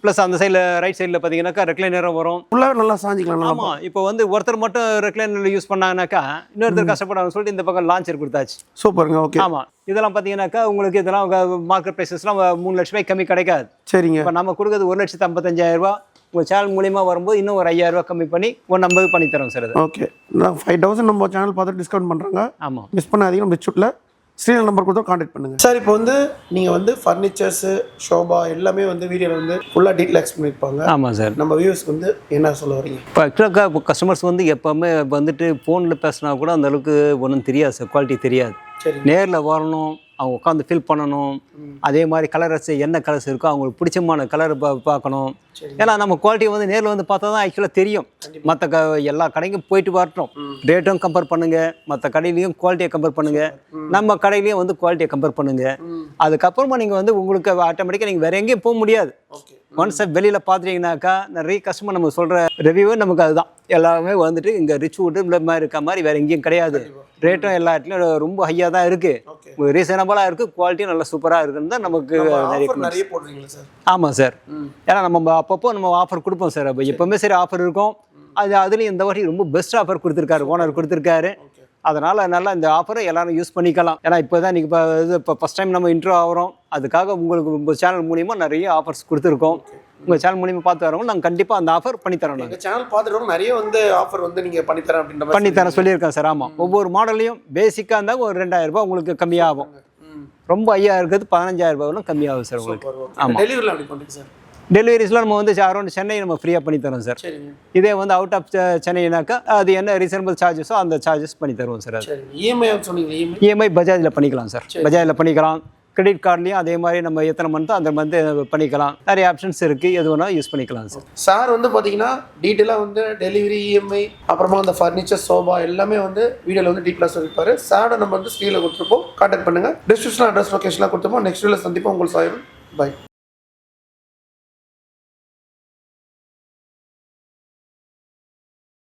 ப்ளஸ் அந்த சைடில் ரைட் சைடில் பார்த்தீங்கன்னாக்கா ரெக்லைனரும் வரும். ஃபுல்லாகவே நல்லா சாஞ்சிக்கலாம். ஆமாம், இப்போ வந்து ஒருத்தர் மட்டும் ரெக்லைனர் யூஸ் பண்ணாங்கனாக்கா இன்னொருத்தர் கஷ்டப்படாங்கன்னு சொல்லிட்டு இந்த பக்கம் லான்ச்சர் கொடுத்தாச்சு. சூப்பருங்க. ஓகே. ஆமாம், இதெல்லாம் பார்த்தீங்கன்னாக்கா உங்களுக்கு இதெல்லாம் மார்க்கெட் ப்ரைஸஸ்லாம் 3 லட்ச ரூபாய் கம்மி கிடைக்காது. சரிங்க. இப்போ நம்ம கொடுக்குறது 1,55,000 ரூபா. உங்கள் சேனல் மூலியமா வரும்போது இன்னும் ஒரு 5,000 ரூபா கம்மி பண்ணி 150 பண்ணி தரோம் சார். அது ஓகே. நான் 5,000 நம்ம சேனல் பார்த்து டிஸ்கவுண்ட் பண்ணுறாங்க. ஆமாம், மிஸ் பண்ணாதீங்க. நம்ம பிச்சுட்டில் ஸ்க்ரீன் நம்பர் கொடுத்தா கான்டாக்ட் பண்ணுங்கள் சார். இப்போ வந்து நீங்கள் வந்து ஃபர்னிச்சர்ஸு, ஷோபா எல்லாமே வந்து வீடியோவில் வந்து ஃபுல்லாக டீட்டெயில் எக்ஸ்பிளைன் பண்ணியிருப்பாங்க. ஆமாம் சார். நம்ம வியூஸ்க்கு வந்து என்ன சொல்ல வரீங்க? இப்போ ஆக்சுவலாக இப்போ கஸ்டமர்ஸ் வந்து எப்போவுமே வந்துட்டு ஃபோனில் பேசினா கூட அந்த அளவுக்கு ஒன்றும் தெரியாது சார், குவாலிட்டி தெரியாது. சரி. நேரில் வரணும், அவங்க உட்காந்து ஃபில் பண்ணணும். அதே மாதிரி கலர்ஸ் என்ன கலர்ஸ் இருக்கோ அவங்களுக்கு பிடிச்சமான கலர் பார்க்கணும். ஏன்னா நம்ம குவாலிட்டி வந்து நேரில் வந்து பார்த்தா தான் ஆக்சுவலாக தெரியும். மற்ற எல்லா கடைக்கும் போயிட்டு வரட்டும், ரேட்டும் கம்பேர் பண்ணுங்க, மற்ற கடையிலையும் குவாலிட்டியை கம்பேர் பண்ணுங்க, நம்ம கடையிலையும் வந்து குவாலிட்டியை கம்பேர் பண்ணுங்க. அதுக்கப்புறமா நீங்கள் வந்து உங்களுக்கு ஆட்டோமேட்டிக்காக நீங்கள் வேற எங்கேயும் போக முடியாது. ஒன்ஸ் வெளியில் பார்த்துட்டீங்கன்னாக்கா நிறைய கஸ்டமர் நம்ம சொல்கிற ரிவ்யூவே நமக்கு அதுதான். எல்லாமே வந்துட்டு இங்கே ரிச் வுட் இந்த மாதிரி இருக்க மாதிரி வேறு எங்கேயும் கிடையாது. ரேட்டும் எல்லா இடத்துலையும் ரொம்ப ஹையாக தான் இருக்குது, ரீசனபிளாக இருக்குது, குவாலிட்டியும் நல்லா சூப்பராக இருக்குன்னு தான் நமக்கு நிறைய போடுறீங்களா சார்? ஆமாம் சார். ஏன்னா நம்ம அப்பப்போ நம்ம ஆஃபர் கொடுப்போம் சார். அப்போ எப்போவுமே சரி ஆஃபர் இருக்கும். அதுலேயும் இந்த வாட்டி ரொம்ப பெஸ்ட் ஆஃபர் கொடுத்துருக்காரு, ஓனர் கொடுத்துருக்காரு. அதனால் நல்லா இந்த ஆஃபரை எல்லாரும் யூஸ் பண்ணிக்கலாம். ஏன்னா இப்போ தான் நீங்கள் இப்போ ஃபஸ்ட் டைம் நம்ம இன்ட்ரோ ஆகிறோம். அதுக்காக உங்களுக்கு உங்கள் சேனல் மூலிமா நிறைய ஆஃபர்ஸ் கொடுத்துருக்கோம். உங்கள் சேனல் மூலிமா பார்த்து வரவங்க நாங்கள் கண்டிப்பாக அந்த ஆஃபர் பண்ணித்தரோம். நாங்கள் சேனல் பார்த்துட்டு நிறைய வந்து ஆஃபர் வந்து நீங்கள் பண்ணித்தரேன் அப்படின்ற பண்ணித்தரேன் சொல்லியிருக்கேன் சார். ஆமாம், ஒவ்வொரு மாடல்லையும் பேசிக்காக இருந்தால் ஒரு 2,000 ரூபாய் உங்களுக்கு கம்மியாகும். ரொம்ப ஹையாக இருக்கிறது 15,000 ரூபாய் கம்மியாகும் சார் உங்களுக்கு. ஆமாம். டெலிவரியில் அப்படி பண்ணுறீங்க சார்? டெலிவரிஸ்லாம் நம்ம வந்து அரௌண்ட் சென்னை நம்ம ஃப்ரீயாக பண்ணி தரோம் சார். இதே வந்து அவுட் ஆஃப் சென்னைனாக்கா அது என்ன ரீசனபிள் சார்ஜஸோ அந்த சார்ஜஸ் பண்ணி தருவோம் சார். அது இஎம்ஐ சொன்னீங்க? இஎம்ஐ பஜாஜில் பண்ணிக்கலாம் சார். பஜாஜில் பண்ணிக்கலாம். கிரெடிட் கார்ட்லேயும் அதே மாதிரி நம்ம எத்தனை மந்த்தோ அந்த மந்த் பண்ணிக்கலாம். நிறைய ஆப்ஷன்ஸ் இருக்குது, எது வேணாலும் யூஸ் பண்ணிக்கலாம் சார். சார் வந்து பார்த்தீங்கன்னா டீட்டெயிலாக வந்து டெலிவரி, இஎம்ஐ, அப்புறமா அந்த ஃபர்னிச்சர், சோபா எல்லாமே வந்து வீடியோவில் வந்து டீட்டெயிலாக சொல்லியிருப்பாரு. சாரோட நம்ம வந்து ஸ்க்ரீனில் கொடுத்துருப்போம், கான்டாக்ட் பண்ணுங்கள். டிஸ்கிரிப்ஷன் அட்ரஸ் லொகேஷன்லாம் கொடுத்துருப்போம். நெக்ஸ்ட் வீடியோவில் சந்திப்போம். உங்கள் சாயம். பை.